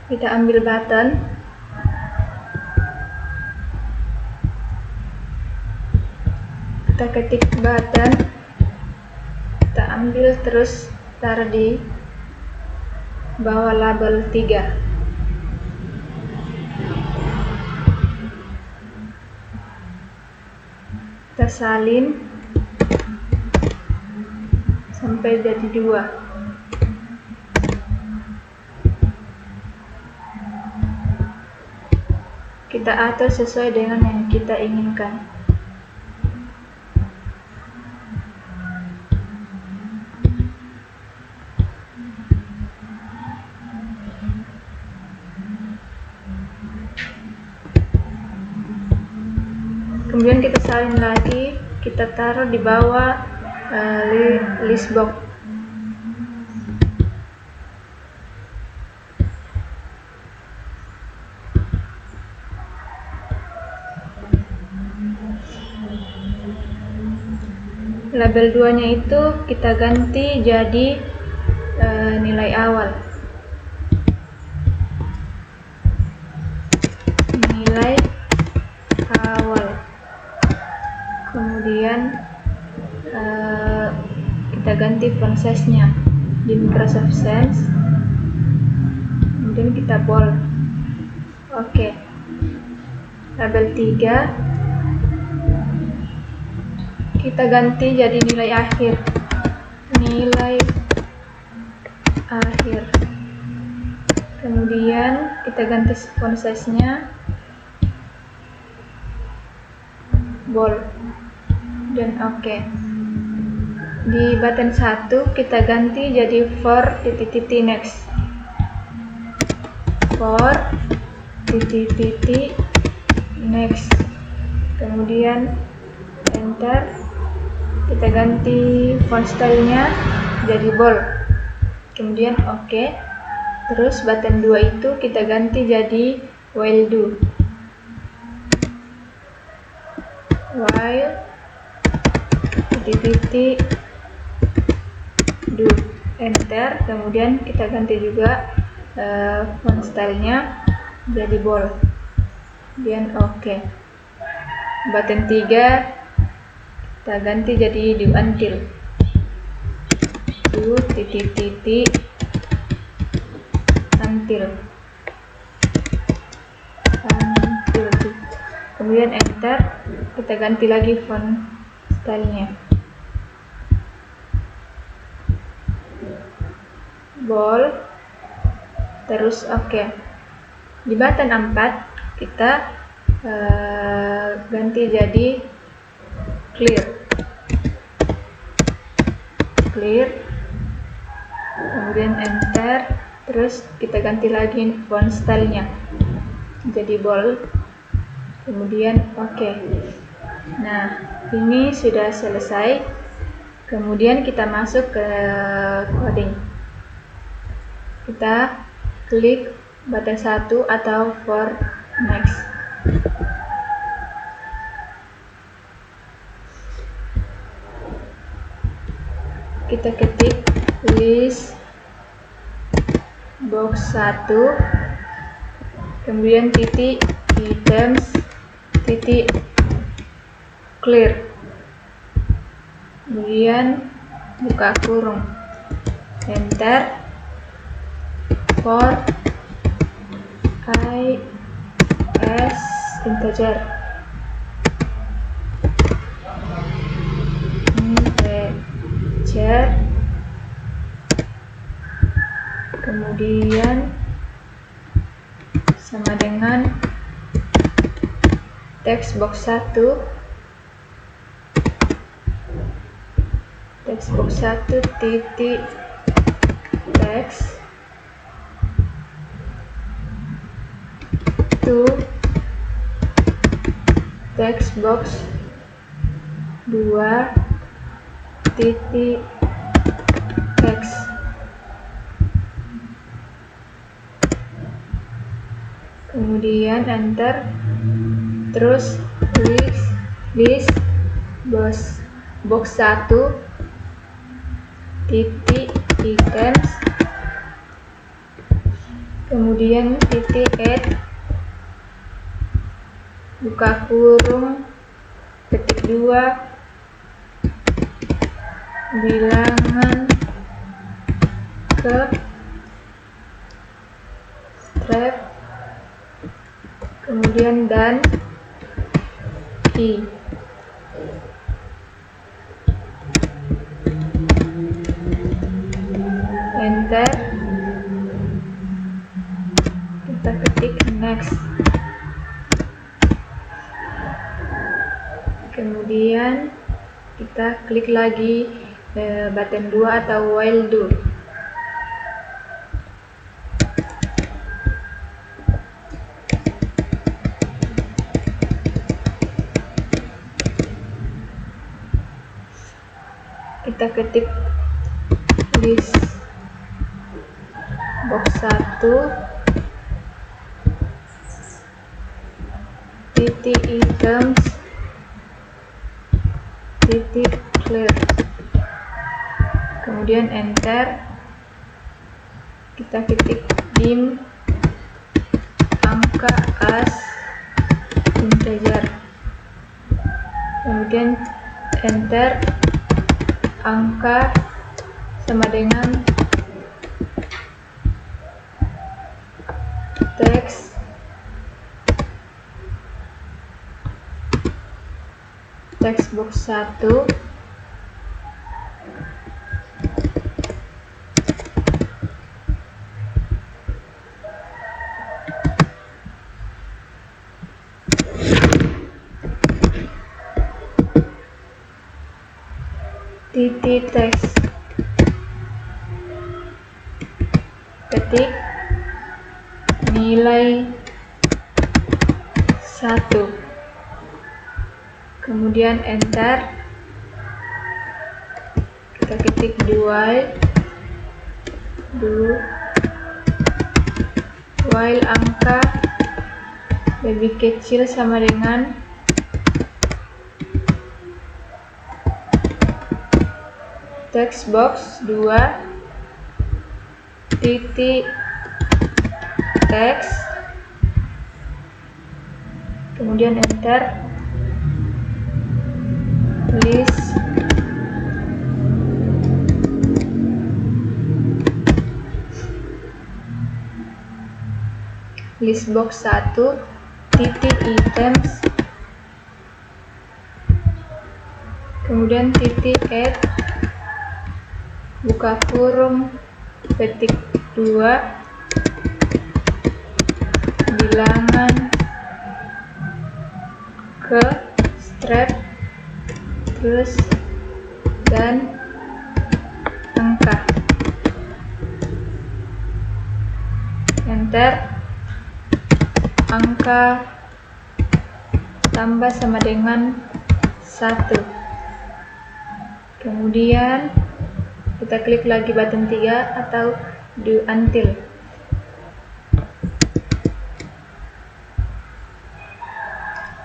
S1: kita ambil button. Kita ketik button, kita ambil terus taruh di bawah label 3. Kita salin sampai jadi 2. Kita atur sesuai dengan yang kita inginkan. Kemudian kita salin lagi, kita taruh di bawah list box. Label 2-nya itu kita ganti jadi nilai awal. Nilai awal. Kemudian kita ganti font size-nya di Microsoft Sans, kemudian kita bold. Oke. Label 3 kita ganti jadi nilai akhir. Nilai akhir. Kemudian kita ganti font size-nya bold dan oke. Di button 1 kita ganti jadi for next. For next. Kemudian enter. Kita ganti font style-nya jadi bold. Kemudian oke. Terus button 2 itu kita ganti jadi while do. While do, enter. Kemudian kita ganti juga font style-nya jadi bold. Kemudian oke. Button 3 kita ganti jadi do until. Do until. Kemudian enter. Kita ganti lagi font style-nya bold, terus oke. Di button 4 kita ganti jadi clear. clear, kemudian enter, terus kita ganti lagi font stylenya jadi bold, kemudian oke. Nah, ini sudah selesai. Kemudian kita masuk ke coding. Kita klik button 1 atau for next. Kita ketik list box 1, kemudian titik items titik clear, kemudian buka kurung, enter, for I as integer, kemudian sama dengan text box 1 titik text to text box 2 titik text, kemudian enter, terus list box 1 titik items, kemudian titik add, buka kurung, ketik 2, bilangan ke strap, kemudian dan i. Enter, kita ketik next, kemudian kita klik lagi button 2 atau while do. Kita ketik list box 1 titik items titik clear, kemudian enter, kita ketik dim angka as integer, kemudian enter, angka sama dengan text box 1 titik text, ketik nilai 1, kemudian enter, kita ketik while angka lebih kecil sama dengan text box 2 titik text, kemudian enter, list box 1 titik items, kemudian titik add, buka kurung, ketik 2, bilangan ke strap, terus dan enter, angka tambah sama dengan 1. Kemudian kita klik lagi button 3 atau do until.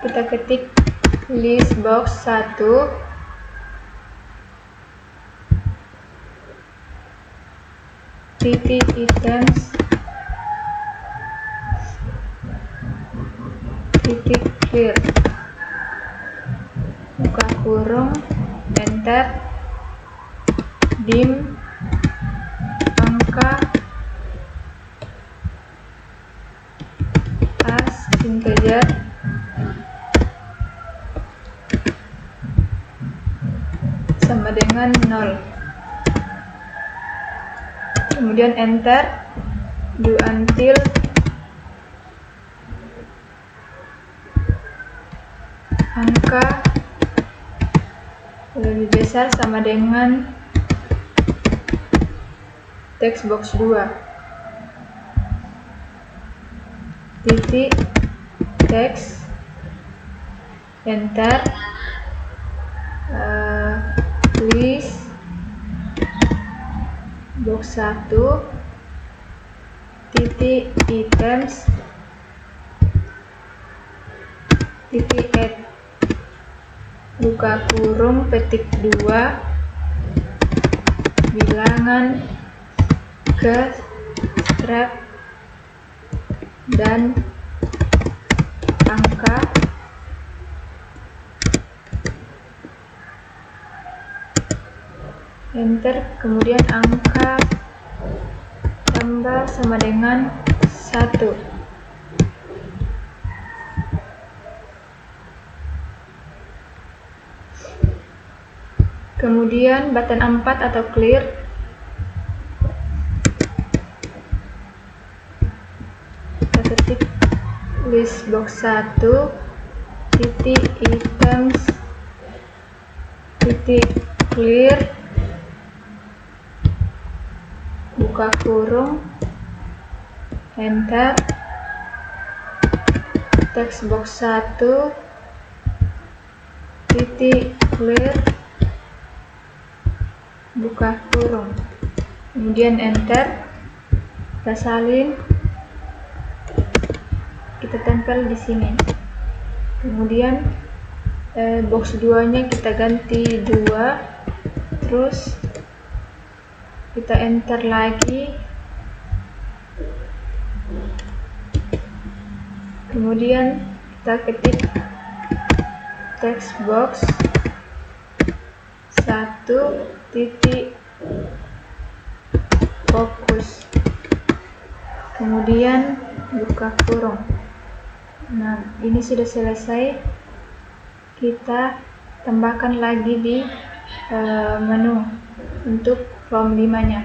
S1: Kita ketik list box 1 titik items titik clear, buka kurung, enter, dim, angka as integer, sama dengan 0. Kemudian enter, do until, angka lebih besar sama dengan text box 2 titik text, enter, list box 1 titik items titik add, buka kurung, petik 2, bilangan ke strap dan angka, enter, kemudian angka tambah sama dengan 1. Kemudian button 4 atau clear, kita ketik list box 1 titik items titik clear, buka kurung, enter, text box 1 titik clear, buka kurung, kemudian enter, kita salin, kita tempel di sini. Kemudian box 2 nya kita ganti 2, terus kita enter lagi, kemudian kita ketik text box 1 titik fokus, kemudian buka kurung. Nah, ini sudah selesai. Kita tambahkan lagi di menu untuk form 5 nya.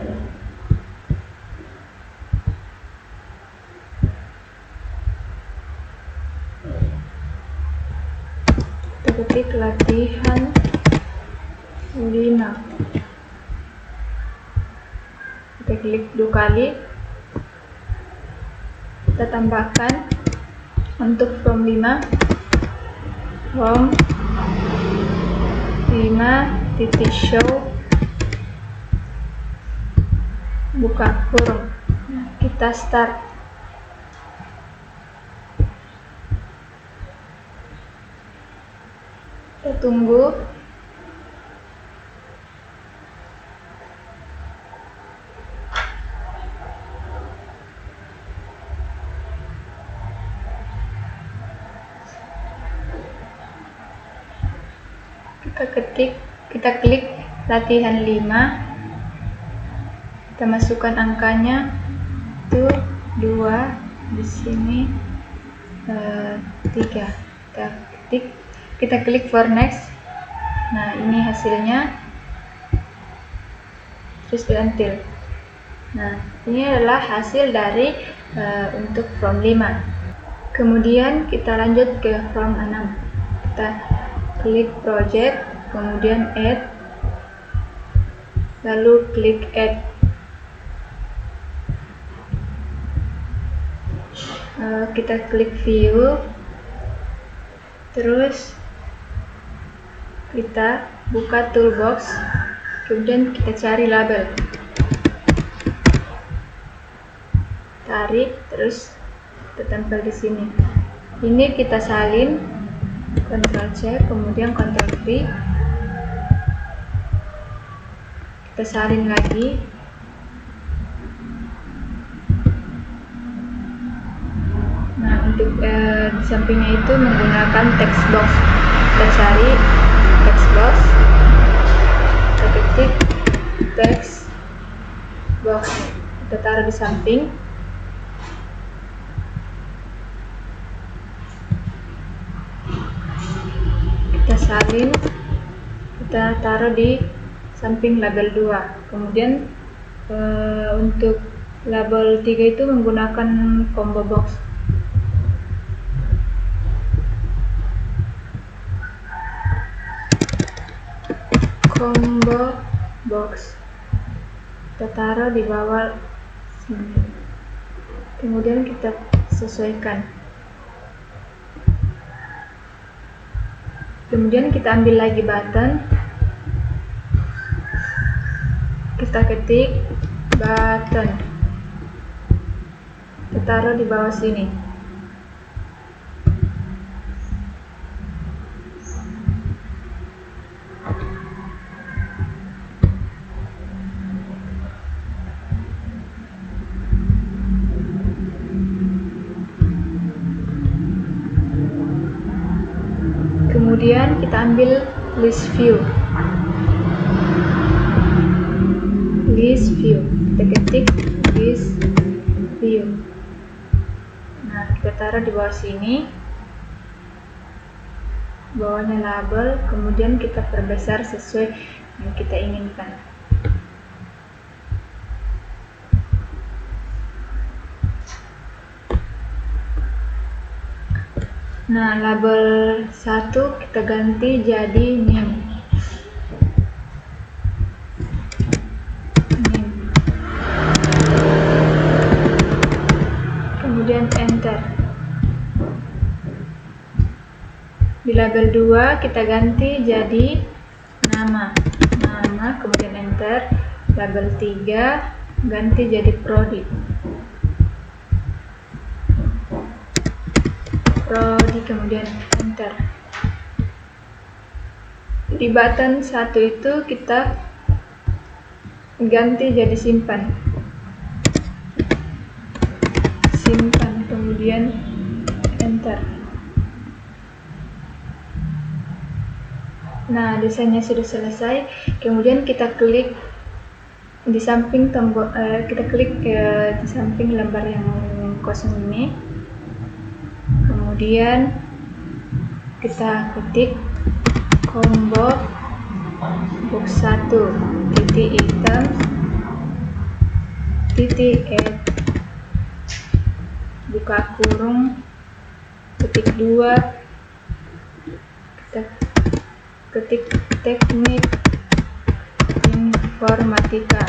S1: Kita ketik latihan 5, kita klik 2 kali, kita tambahkan untuk form 5 titik show, buka kurung. Nah, kita start. Kita tunggu. Kita klik latihan 5, kita masukkan angkanya itu 2, di sini 3, kita klik for next. Nah, ini hasilnya, terus di until. Nah, ini adalah hasil dari untuk form 5. Kemudian kita lanjut ke form 6. Kita klik project, kemudian add, lalu klik add. kita klik view, terus kita buka toolbox, kemudian kita cari label, tarik, terus kita tempel di sini. Ini kita salin, Ctrl C, kemudian Ctrl V, kita salin lagi. Nah, untuk di sampingnya itu menggunakan text box. Kita cari text box, kita ketik text box, kita taruh di samping. Kita salin, kita taruh di samping label 2. Kemudian untuk label 3 itu menggunakan combo box. Combo box kita taruh di bawah sini, kemudian kita sesuaikan, kemudian kita ambil lagi button, kita ketik button, kita taruh di bawah sini. Kemudian kita ambil list view, kita ketik list view. Nah, kita taruh di bawah sini, bawahnya label, kemudian kita perbesar sesuai yang kita inginkan. Nah, label 1 kita ganti jadi name. Kemudian enter. Di label 2 kita ganti jadi nama, kemudian enter. Label 3 ganti jadi prodi, kemudian enter. Di button 1 itu kita ganti jadi simpan, kemudian enter. Nah, desainnya sudah selesai. Kemudian kita klik di samping tombol, di samping lembar yang kosong ini. Kemudian kita ketik combo box 1 titik item titik add buka kurung ketik 2, kita ketik teknik informatika,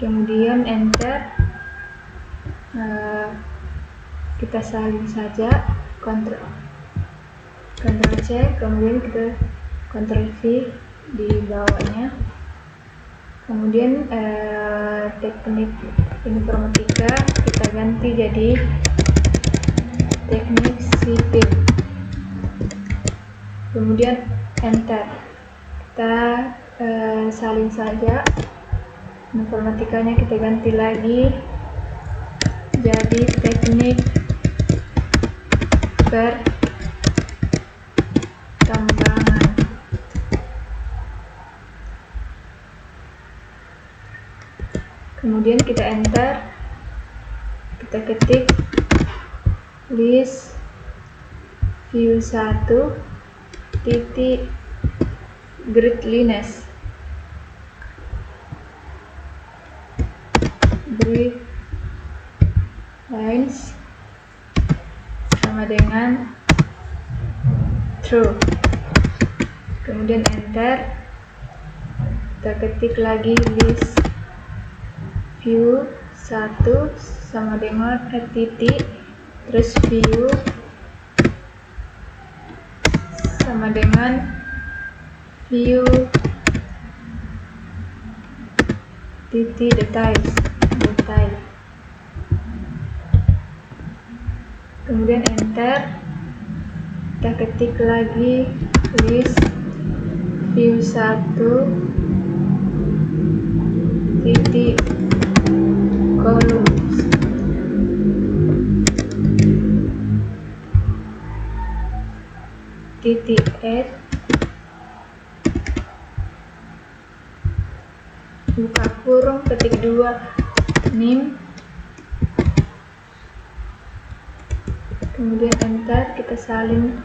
S1: kemudian enter. Kita salin saja, Ctrl C, kemudian kita Ctrl V di bawahnya, kemudian teknik informatika kita ganti jadi teknik sipil, kemudian enter. Kita salin saja, informatikanya kita ganti lagi jadi teknik pertambangan. Kemudian kita enter, kita ketik list view 1 titik gridlines, lines sama dengan true, kemudian enter. Kita ketik lagi list view 1 sama dengan titik, terus view sama dengan view titik detail. Kemudian enter, kita ketik lagi list view 1 titik columns, titik add, buka kurung, ketik 2 name, kemudian enter, kita salin,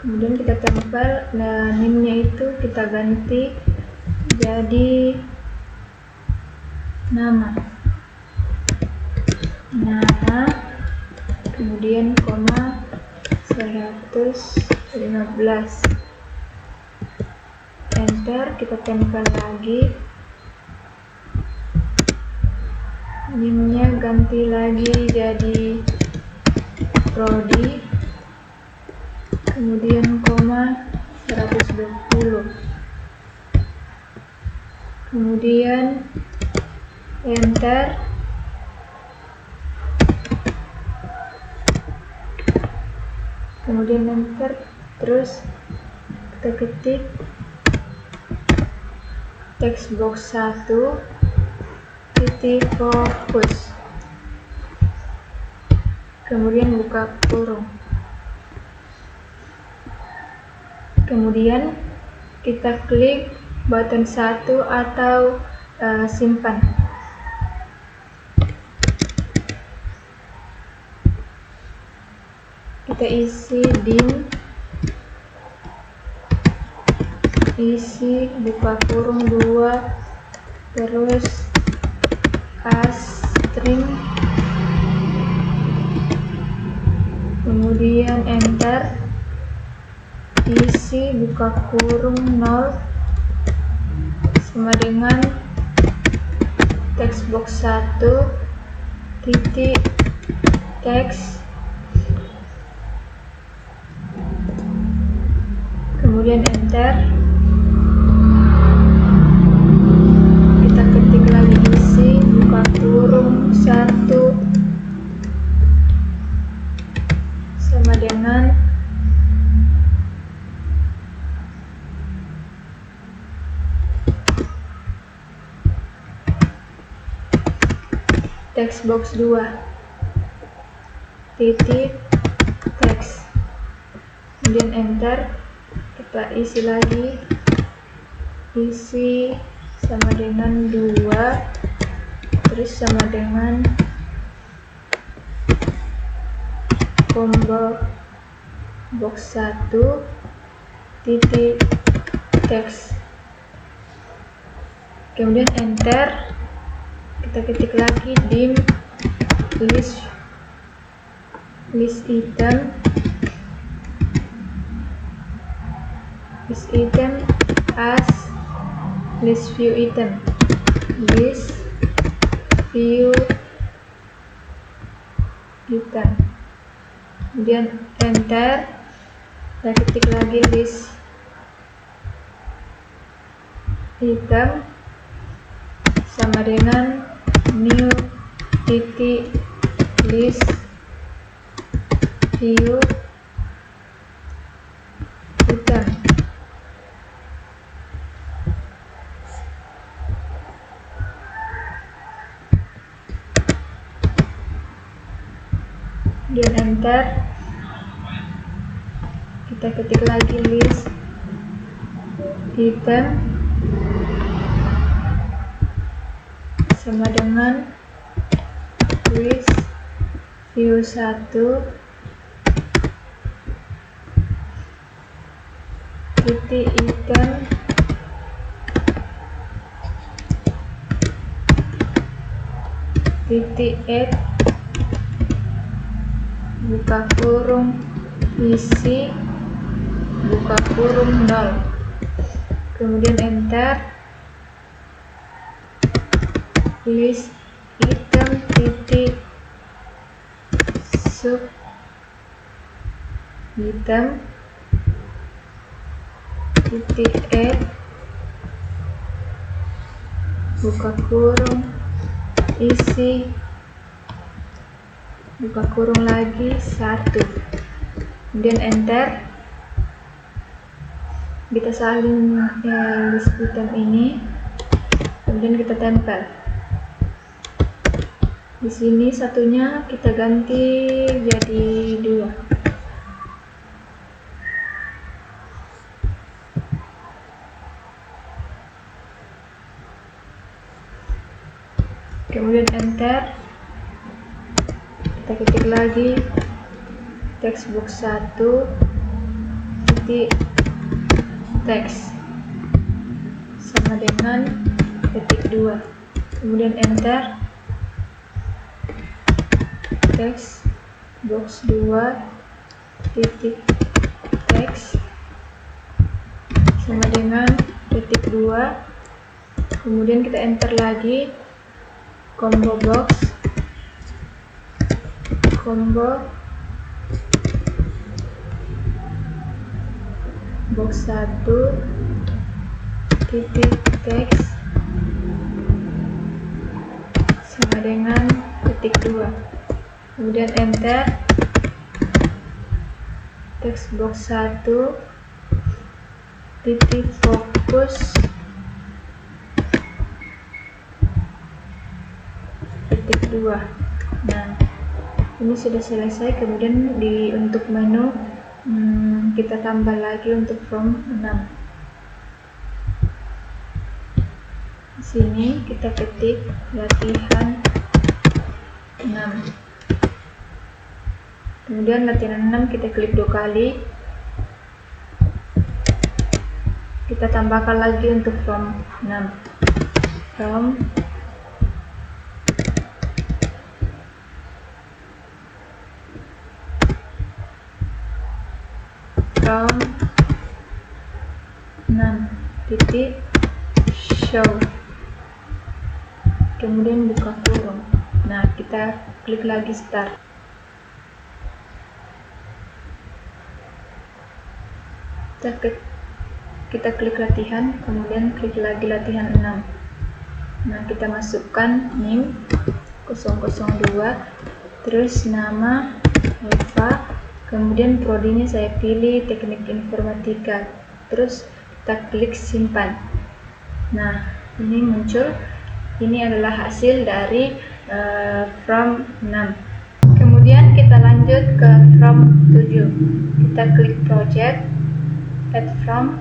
S1: kemudian kita tempel. Nah, name-nya itu kita ganti jadi nama, kemudian koma 115, enter, kita tempel lagi, name-nya ganti lagi jadi Prodi, kemudian koma 120, kemudian enter, terus kita ketik text box 1 titik fokus, kemudian buka kurung, kemudian kita klik button 1 atau simpan. Kita isi dim, isi buka kurung 2, terus string, kemudian enter, isi buka kurung 0 sama dengan text box 1 titik text, kemudian enter, kita ketik lagi isi buka kurung 1 sama dengan text box 2 titik text, kemudian enter, kita isi lagi, isi sama dengan 2 terus sama dengan combo box 1 titik text, kemudian enter, kita ketik lagi dim list item as list view item, kemudian enter, kita ketik lagi list item sama dengan new titik list view item, kemudian enter, kita ketik lagi list item sama dengan list view 1 titik item titik add buka kurung isi buka kurung 0, kemudian enter, list item titik sub item titik add buka kurung isi buka kurung lagi 1, kemudian enter. Kita salin list item ini, kemudian kita tempel. Di sini satunya kita ganti jadi 2. Kemudian enter. Kita ketik lagi textbox 1 titik teks sama dengan ketik 2, kemudian enter. Textbox 2 titik teks sama dengan ketik 2, kemudian kita enter lagi combo box 1 titik teks sama dengan ketik 2, kemudian enter. Textbox 1 titik fokus ketik 2. Nah, ini sudah selesai. Kemudian untuk menu kita tambah lagi untuk from 6. Di sini kita ketik latihan 6. Kemudian latihan 6 kita klik 2 kali. Kita tambahkan lagi untuk from 6. From 6 titik show, kemudian buka kurung. Nah, kita klik lagi start. Kita klik latihan, kemudian klik lagi latihan 6. Nah, kita masukkan NIM 002, terus nama Eva, kemudian prodinya saya pilih teknik informatika, terus kita klik simpan. Nah, ini muncul. Ini adalah hasil dari from 6. Kemudian kita lanjut ke from 7. Kita klik project, add from,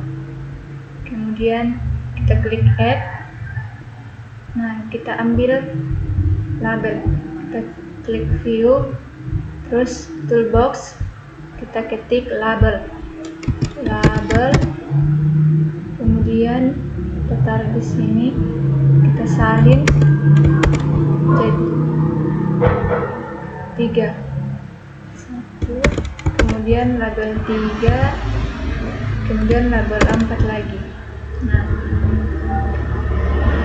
S1: kemudian kita klik add. Nah, kita ambil label, kita klik view, terus toolbox, kita ketik label, kemudian kita taruh di sini, kita salin jadi 3, 1, kemudian label 3, kemudian label 4 lagi. Nah,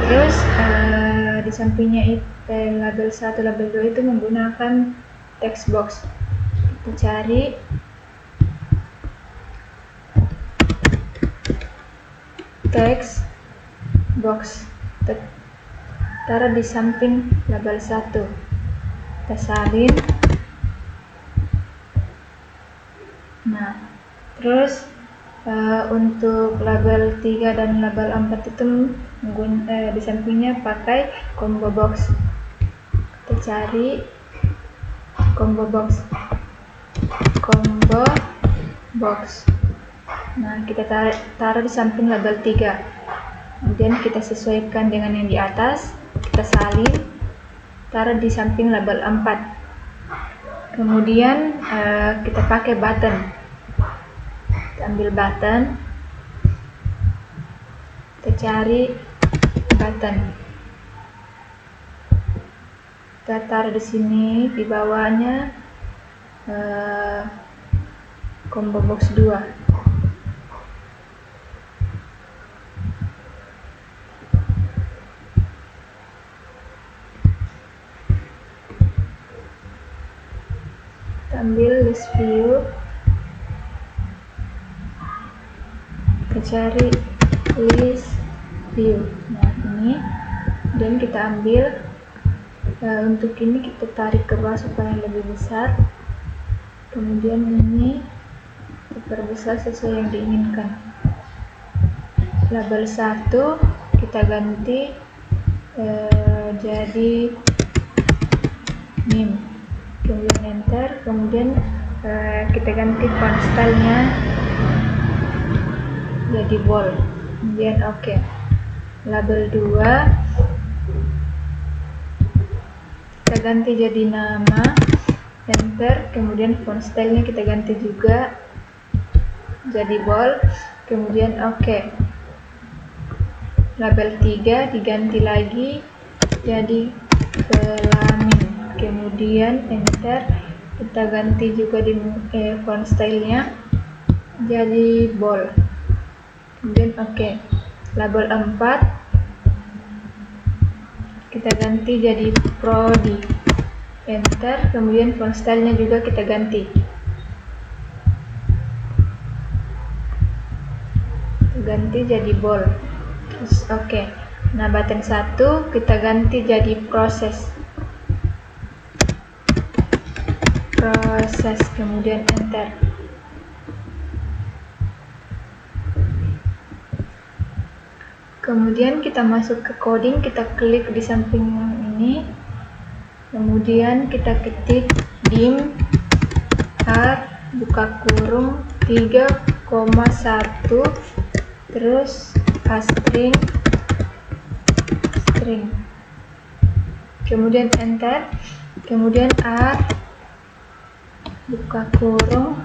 S1: terus di sampingnya itu label 1, label 2 itu menggunakan text box. Kita cari text box, kita taruh di samping label 1, kita salin. Nah, terus untuk label 3 dan label 4 itu di sampingnya pakai combo box. Kita cari combo box. Nah, kita taruh di samping label 3, kemudian kita sesuaikan dengan yang di atas, kita salin, taruh di samping label 4. Kemudian kita pakai button, kita ambil button, kita cari button, kita taruh di sini, di bawahnya combo box 2. ambil list view, kita cari list view. Nah ini, dan kita ambil untuk ini kita tarik ke bawah supaya lebih besar, kemudian ini diperbesar sesuai yang diinginkan. Label 1 kita ganti jadi name, kemudian enter, kemudian kita ganti font stylenya jadi bold, kemudian oke. Label 2 kita ganti jadi nama, enter, kemudian font stylenya kita ganti juga jadi bold, kemudian oke. Label 3 diganti lagi jadi kelamin, kemudian enter, kita ganti juga di font stylenya jadi bold, kemudian oke. Label 4 kita ganti jadi prodi, enter, kemudian font stylenya juga kita ganti jadi bold. Terus oke. Nah button 1 kita ganti jadi proses, kemudian enter. Kemudian kita masuk ke coding, kita klik di samping ini, kemudian kita ketik dim r buka kurung 3,1 terus string, kemudian enter, kemudian r buka kurung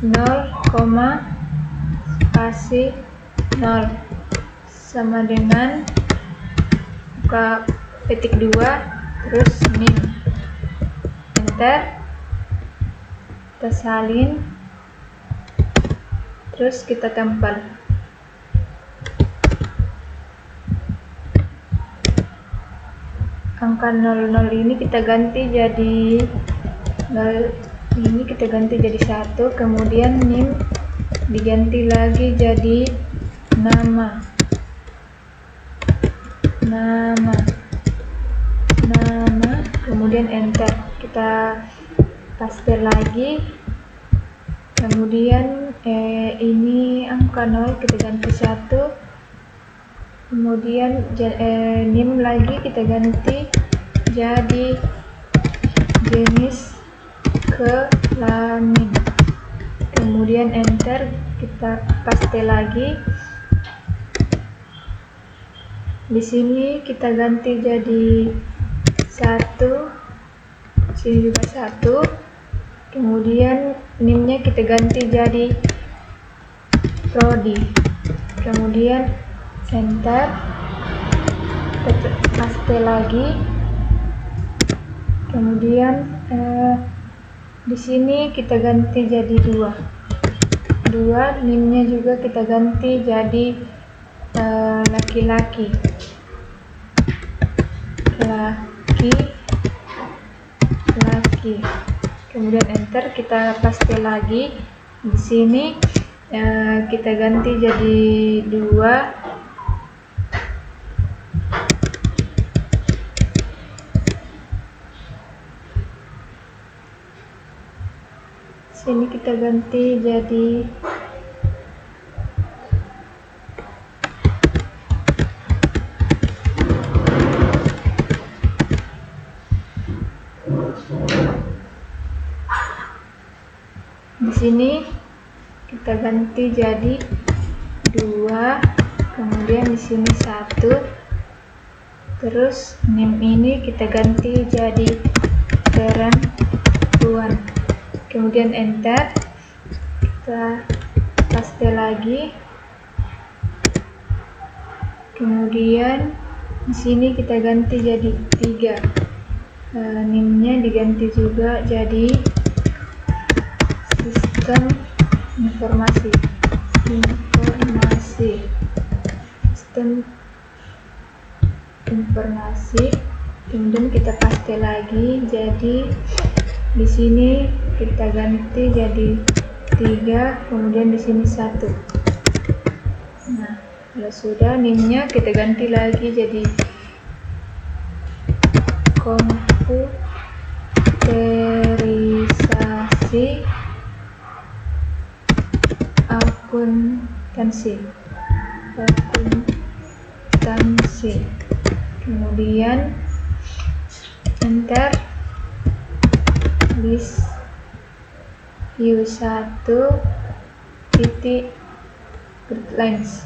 S1: 0, spasi 0 sama dengan buka petik 2 terus nim, enter, kita salin, terus kita tempel. Angka 00 ini kita ganti jadi 0, ini kita ganti jadi 1, kemudian nim diganti lagi jadi nama, kemudian enter, kita paste lagi, kemudian ini angka 0 kita ganti 1, kemudian nim lagi kita ganti jadi jenis kelamin, kemudian enter, kita paste lagi. Di sini kita ganti jadi 1, sini juga 1, kemudian nimnya kita ganti jadi prodi, kemudian enter, kita paste lagi, kemudian di sini kita ganti jadi 2, nimnya juga kita ganti jadi laki-laki, kemudian enter, kita paste lagi. Di sini kita ganti jadi 2, sini kita ganti jadi sini kita ganti jadi 2, kemudian di sini 1, terus nim ini kita ganti jadi perempuan, kemudian enter, kita paste lagi, kemudian di sini kita ganti jadi 3, nimnya diganti juga jadi sistem informasi, kemudian kita paste lagi jadi Di sini kita ganti jadi 3, kemudian di sini 1. Nah, kalau sudah NIM-nya kita ganti lagi jadi komputerisasi akuntansi. Kemudian enter, list view 1 titik grid lines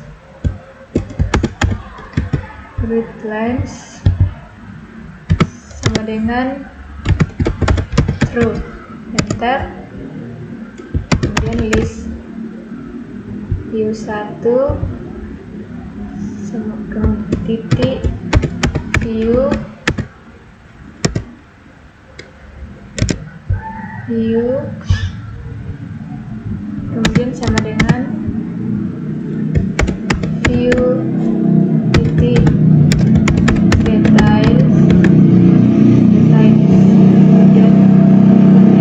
S1: sama dengan true, enter. Kemudian list view 1 titik view kemudian sama dengan view titik detail, kemudian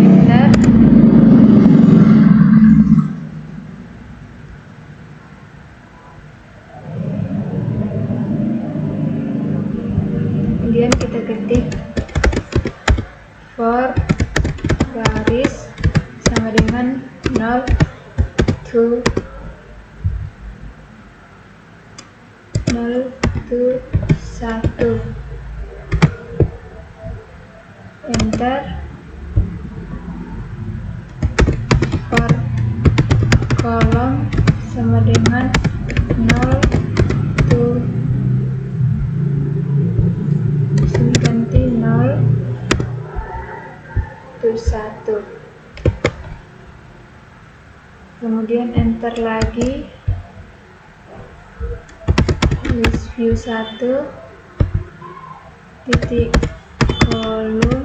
S1: enter. Kemudian kita ketik for garis sama dengan 0 to 1, enter. For kolom sama dengan 0 to, sini ganti 0 to 1, kemudian enter lagi. List view 1 titik kolom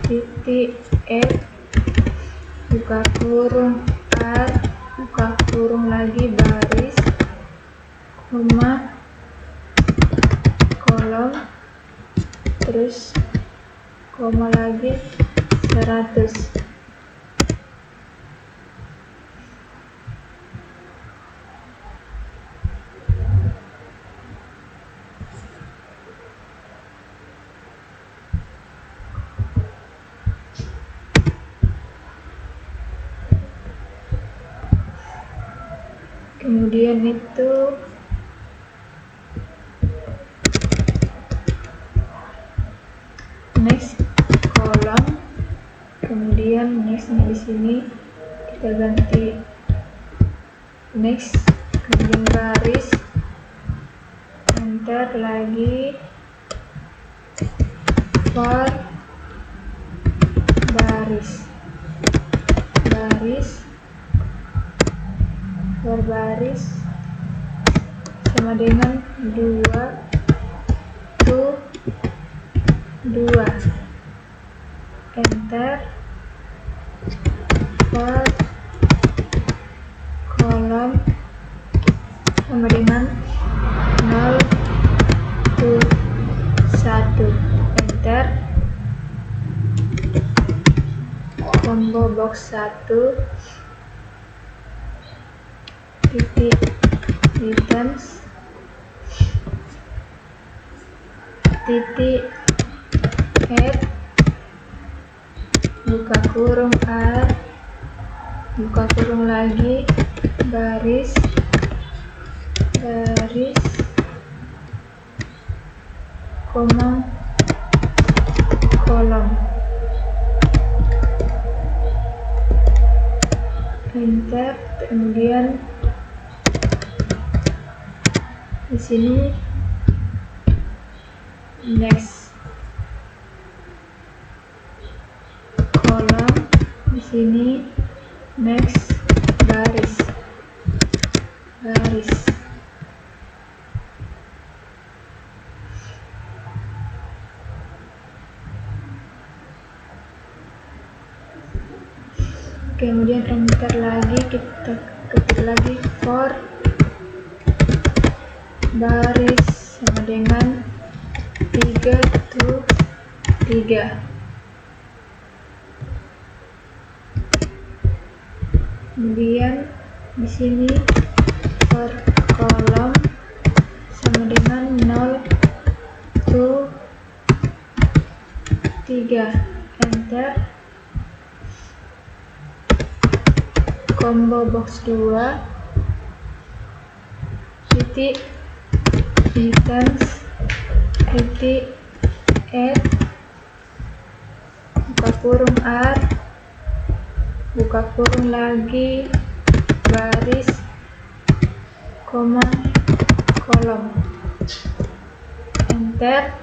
S1: titik add buka kurung r buka kurung lagi baris koma kolom terus koma lagi 100. Kemudian itu next kolom, kemudian nextnya di sini kita ganti next, kemudian garis, enter lagi for baris sama dengan 2 to 2, enter. For kolom sama dengan 0 to 1, enter. Combo box 1 titik items titik add buka kurung r buka kurung lagi baris koma kolom, enter. Kemudian di sini next kolom, di sini next baris. Kemudian enter lagi, kita ketik lagi for baris sama dengan 3 to 3. Kemudian di sini per kolom sama dengan 0 to 3, enter. Combo box 2 titik items titik add buka kurung R buka kurung lagi baris koma kolom, enter.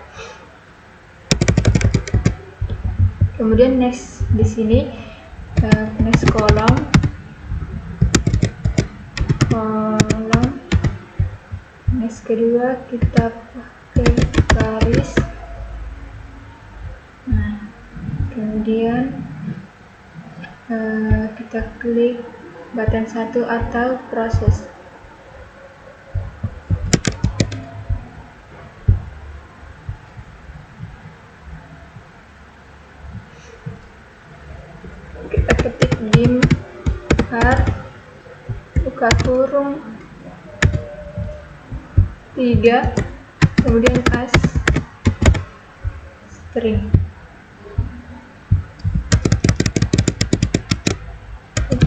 S1: Kemudian next di sini next kolom next kedua kita pakai baris. Nah, kemudian kita klik button 1 atau proses. Kita ketik dim har buka kurung 3, kemudian as string,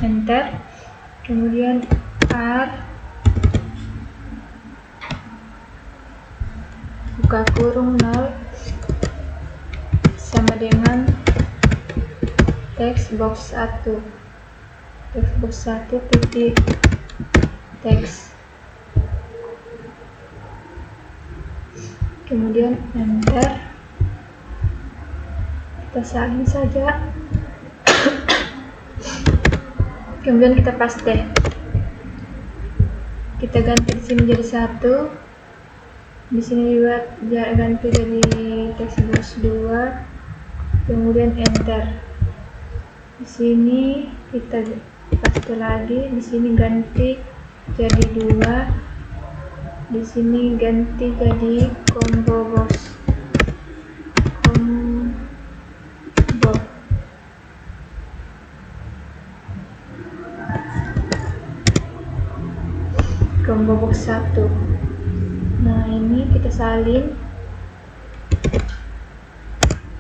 S1: enter. Kemudian R buka kurung 0 sama dengan text box 1 titik teks, kemudian enter. Kita salin saja. Kemudian kita paste. Kita ganti di sini jadi 1. Di sini juga ganti jadi text box 2. Kemudian enter. Di sini kita paste lagi. Di sini ganti jadi 2. Di sini ganti jadi combo box. Combo box 1. Nah, ini kita salin,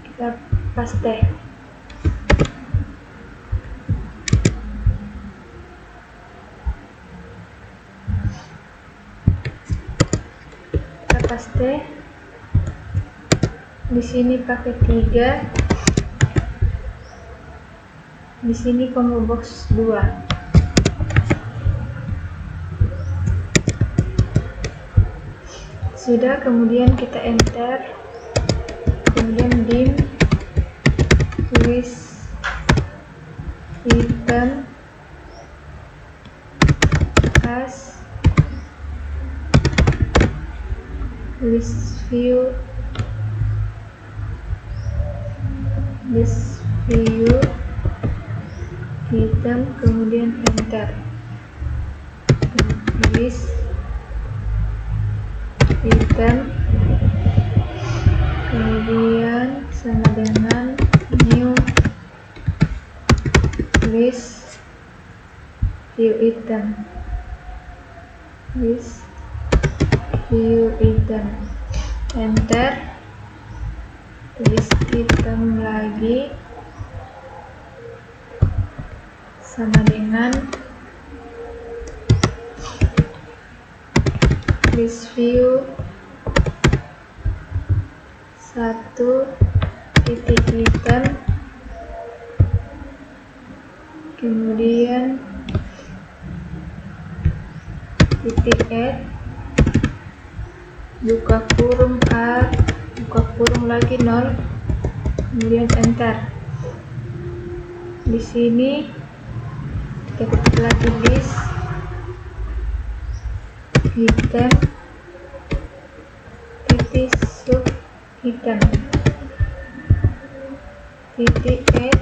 S1: kita paste. Kita paste. Di sini pakai 3. Di sini combo box 2. Sudah, kemudian kita enter. Kemudian dim list item as list view item, kemudian enter. List item kemudian sama dengan new list view item, enter. List item lagi sama dengan list view 1 titik item, kemudian titik add buka kurung R buka kurung lagi 0, kemudian enter. Di sini kita ketik lagi list item titik sub item titik add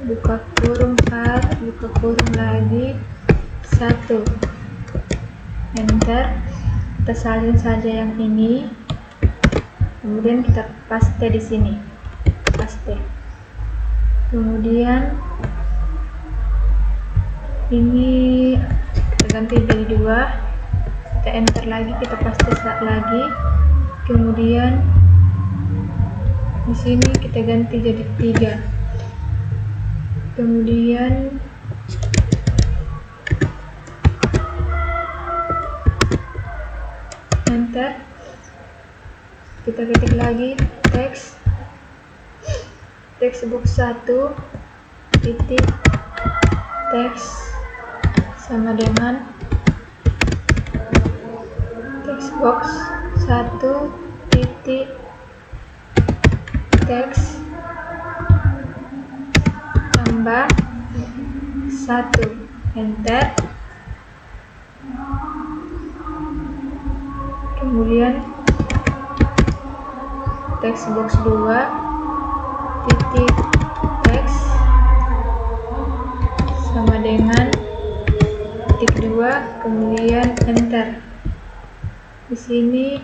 S1: buka kurung R buka kurung lagi 1, enter. Kita salin saja yang ini. kemudian kita paste di sini, paste. Kemudian ini kita ganti jadi 2, kita enter lagi, kita paste lagi. Kemudian di sini kita ganti jadi 3. Kemudian enter, kita ketik lagi teks box 1 titik teks sama dengan teks box 1 titik teks tambah 1, enter. Kemudian teks box 2 titik teks sama dengan titik 2, kemudian enter. Di sini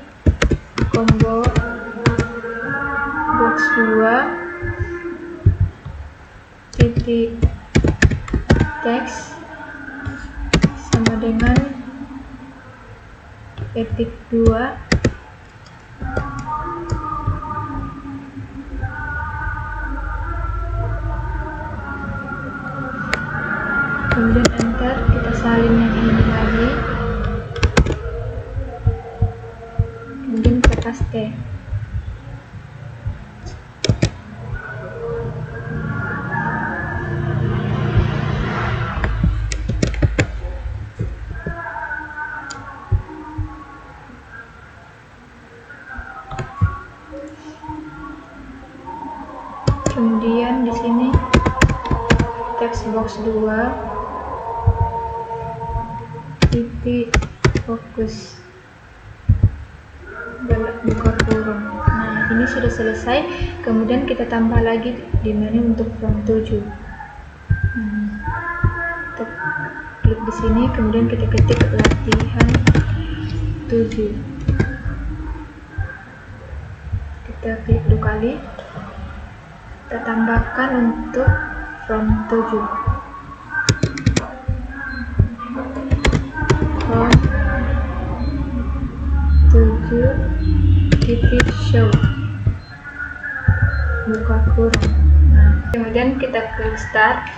S1: combo box 2 titik teks sama dengan titik 2, kemudian enter. Kita salin yang ini lagi, kemudian kita paste. Kemudian di sini teks box 2 titik fokus buka kurung. Nah, ini sudah selesai. Kemudian kita tambah lagi di menu untuk from 7. Kita klik di sini, kemudian kita ketik latihan 7. Kita klik 2 kali. Kita tambahkan untuk from 7. From 7 titik show buka kurung. Nah, kemudian kita klik start.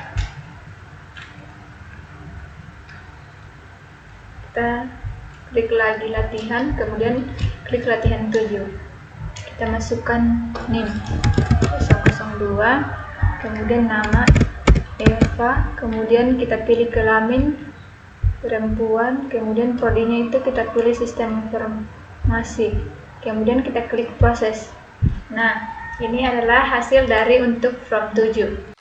S1: Kita klik lagi latihan, kemudian klik latihan 7. Kita masukkan NIM 002, kemudian nama Eva, kemudian kita pilih kelamin perempuan, kemudian prodinya itu kita pilih sistem informasi, kemudian kita klik proses. Nah, ini adalah hasil dari untuk from 7.